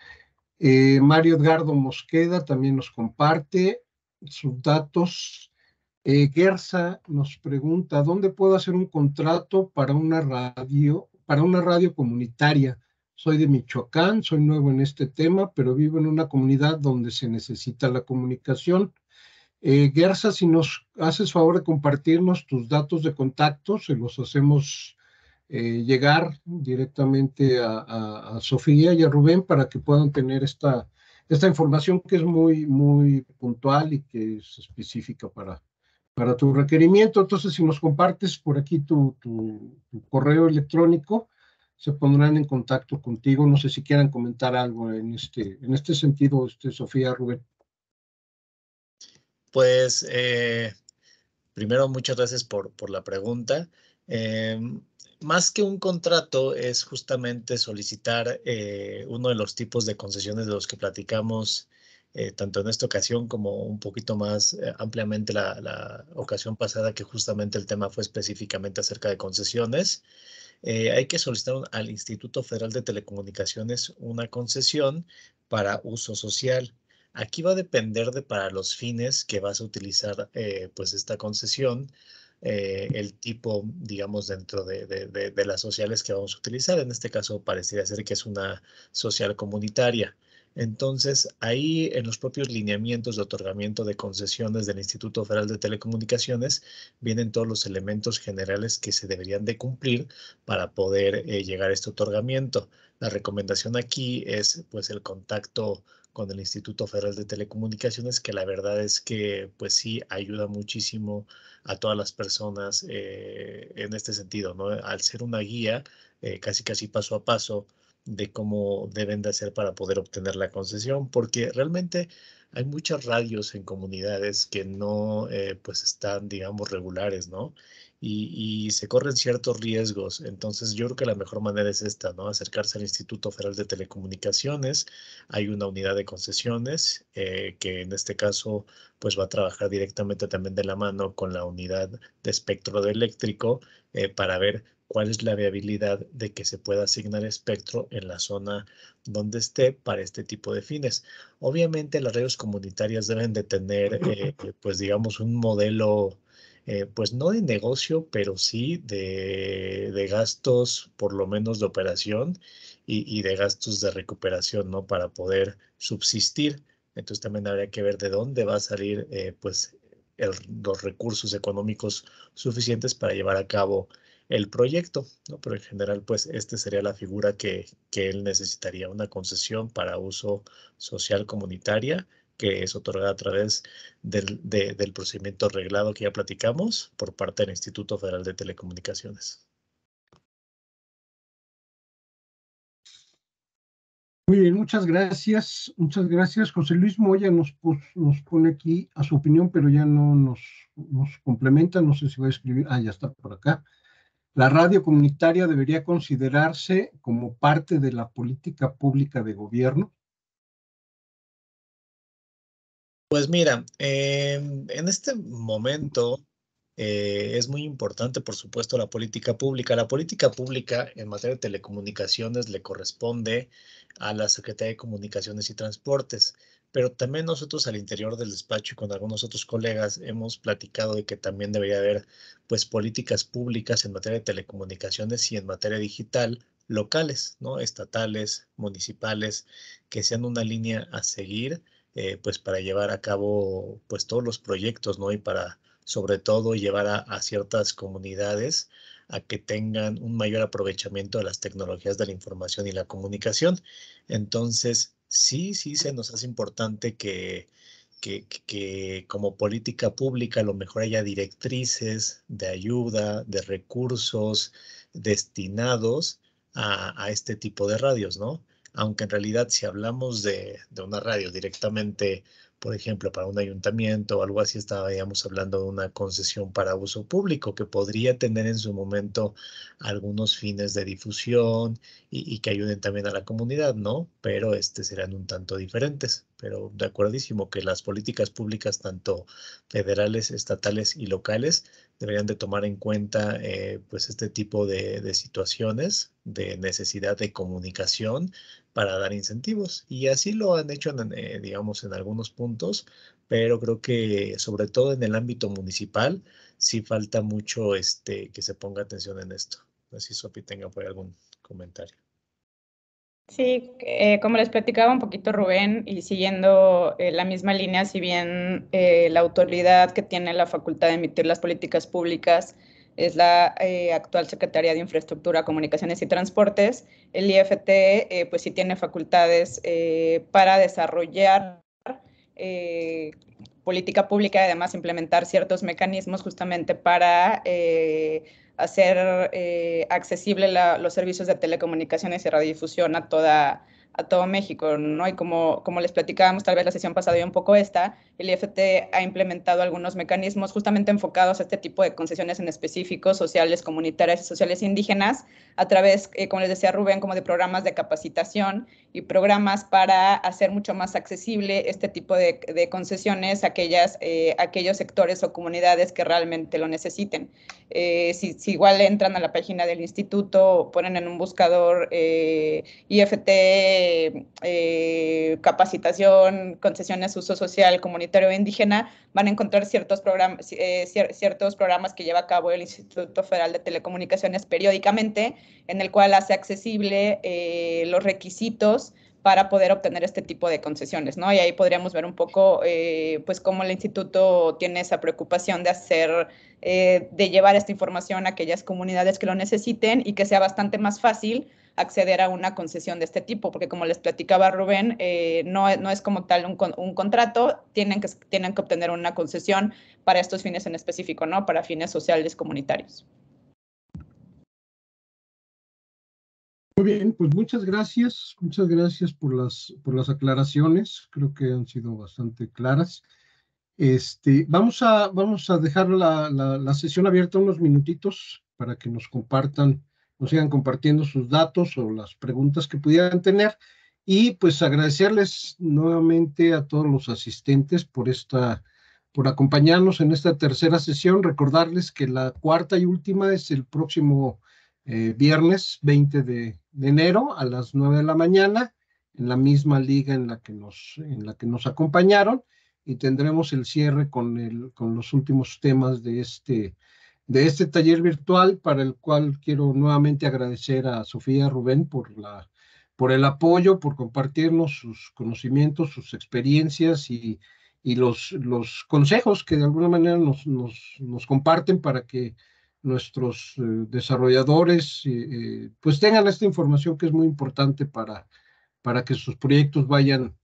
S3: Mario Edgardo Mosqueda también nos comparte sus datos. Gersa nos pregunta, ¿dónde puedo hacer un contrato para una radio comunitaria? Soy de Michoacán, soy nuevo en este tema, pero vivo en una comunidad donde se necesita la comunicación. Gersa, si nos haces favor de compartirnos tus datos de contacto, se los hacemos llegar directamente a Sofía y a Rubén para que puedan tener esta información que es muy, muy puntual y que es específica para tu requerimiento. Entonces, si nos compartes por aquí tu correo electrónico, se pondrán en contacto contigo. No sé si quieran comentar algo en este sentido, Sofía, Rubén.
S2: Pues primero, muchas gracias por la pregunta. Más que un contrato, es justamente solicitar uno de los tipos de concesiones de los que platicamos, tanto en esta ocasión como un poquito más ampliamente la ocasión pasada, que justamente el tema fue específicamente acerca de concesiones. Hay que solicitar al Instituto Federal de Telecomunicaciones una concesión para uso social. Aquí va a depender de para los fines que vas a utilizar pues esta concesión, el tipo, digamos, dentro de las sociales que vamos a utilizar. En este caso parecería ser que es una social comunitaria. Entonces, ahí en los propios lineamientos de otorgamiento de concesiones del Instituto Federal de Telecomunicaciones vienen todos los elementos generales que se deberían de cumplir para poder llegar a este otorgamiento. La recomendación aquí es pues el contacto con el Instituto Federal de Telecomunicaciones, que la verdad es que pues sí ayuda muchísimo a todas las personas en este sentido, ¿no? Al ser una guía casi paso a paso de cómo deben de hacer para poder obtener la concesión, porque realmente hay muchas radios en comunidades que no pues están, digamos, regulares, ¿no? Y se corren ciertos riesgos. Entonces, yo creo que la mejor manera es esta, ¿no? Acercarse al Instituto Federal de Telecomunicaciones. Hay una unidad de concesiones que en este caso pues va a trabajar directamente también de la mano con la unidad de espectro eléctrico para ver cuál es la viabilidad de que se pueda asignar espectro en la zona donde esté para este tipo de fines. Obviamente las redes comunitarias deben de tener pues digamos un modelo pues no de negocio, pero sí de gastos, por lo menos de operación y de gastos de recuperación, ¿no? Para poder subsistir. Entonces también habría que ver de dónde va a salir, pues, los recursos económicos suficientes para llevar a cabo el proyecto, ¿no? Pero en general, pues, esta sería la figura que él necesitaría, una concesión para uso social comunitaria, que es otorgada a través del procedimiento reglado que ya platicamos por parte del Instituto Federal de Telecomunicaciones.
S3: Muy bien, muchas gracias. Muchas gracias. José Luis Moya nos pone aquí a su opinión, pero ya no nos complementa. No sé si va a escribir. Ah, ya está por acá. La radio comunitaria debería considerarse como parte de la política pública de gobierno.
S2: Pues mira, en este momento es muy importante, por supuesto, la política pública. La política pública en materia de telecomunicaciones le corresponde a la Secretaría de Comunicaciones y Transportes, pero también nosotros al interior del despacho y con algunos otros colegas hemos platicado de que también debería haber pues políticas públicas en materia de telecomunicaciones y en materia digital locales, ¿no? Estatales, municipales, que sean una línea a seguir pues para llevar a cabo pues todos los proyectos, ¿no? Y para sobre todo llevar a ciertas comunidades a que tengan un mayor aprovechamiento de las tecnologías de la información y la comunicación. Entonces, sí se nos hace importante que como política pública a lo mejor haya directrices de ayuda, de recursos destinados a este tipo de radios, ¿no? Aunque en realidad si hablamos de una radio directamente, por ejemplo, para un ayuntamiento o algo así, estaríamos hablando de una concesión para uso público que podría tener en su momento algunos fines de difusión y que ayuden también a la comunidad, ¿no? Pero serán un tanto diferentes. Pero de acuerdísimo que las políticas públicas, tanto federales, estatales y locales, deberían de tomar en cuenta pues este tipo de situaciones de necesidad de comunicación para dar incentivos. Y así lo han hecho, digamos, en algunos puntos, pero creo que sobre todo en el ámbito municipal sí falta mucho que se ponga atención en esto. No sé si Sofi tenga por ahí algún comentario.
S1: Sí, como les platicaba un poquito Rubén, y siguiendo la misma línea, si bien la autoridad que tiene la facultad de emitir las políticas públicas es la actual Secretaría de Infraestructura, Comunicaciones y Transportes, el IFT pues sí tiene facultades para desarrollar política pública y además implementar ciertos mecanismos justamente para hacer accesible los servicios de telecomunicaciones y radiodifusión a todo México, ¿no? Y como les platicábamos, tal vez la sesión pasada y un poco esta, el IFT ha implementado algunos mecanismos justamente enfocados a este tipo de concesiones en específico, sociales, comunitarias y sociales indígenas, a través, como les decía Rubén, como de programas de capacitación y programas para hacer mucho más accesible este tipo de concesiones a aquellos sectores o comunidades que realmente lo necesiten. Si igual entran a la página del instituto o ponen en un buscador IFT capacitación, concesiones, uso social, comunitario e indígena, van a encontrar ciertos programas que lleva a cabo el Instituto Federal de Telecomunicaciones periódicamente, en el cual hace accesible los requisitos para poder obtener este tipo de concesiones, ¿no? Y ahí podríamos ver un poco, pues, cómo el instituto tiene esa preocupación de llevar esta información a aquellas comunidades que lo necesiten y que sea bastante más fácil acceder a una concesión de este tipo, porque como les platicaba Rubén, no es como tal un contrato, tienen que obtener una concesión para estos fines en específico, ¿no? Para fines sociales comunitarios.
S3: Muy bien, pues muchas gracias por las aclaraciones, creo que han sido bastante claras. Vamos a dejar la sesión abierta unos minutitos para que nos sigan compartiendo sus datos o las preguntas que pudieran tener, y pues agradecerles nuevamente a todos los asistentes por acompañarnos en esta tercera sesión. Recordarles que la cuarta y última es el próximo viernes 20 de enero a las 9 de la mañana, en la misma liga en la que nos acompañaron, y tendremos el cierre con los últimos temas de este taller virtual, para el cual quiero nuevamente agradecer a Sofía, Rubén, por el apoyo, por compartirnos sus conocimientos, sus experiencias y los consejos que de alguna manera nos comparten para que nuestros desarrolladores pues tengan esta información que es muy importante para que sus proyectos vayan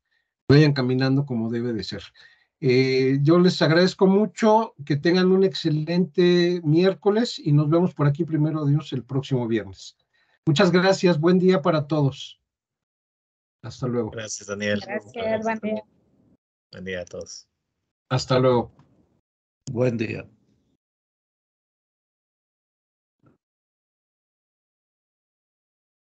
S3: caminando como debe de ser. Yo les agradezco mucho, que tengan un excelente miércoles y nos vemos por aquí, primero Dios, el próximo viernes. Muchas gracias, buen día para todos. Hasta luego.
S2: Gracias, Daniel.
S1: Gracias, buen día.
S2: Buen día a todos.
S3: Hasta luego.
S4: Buen día.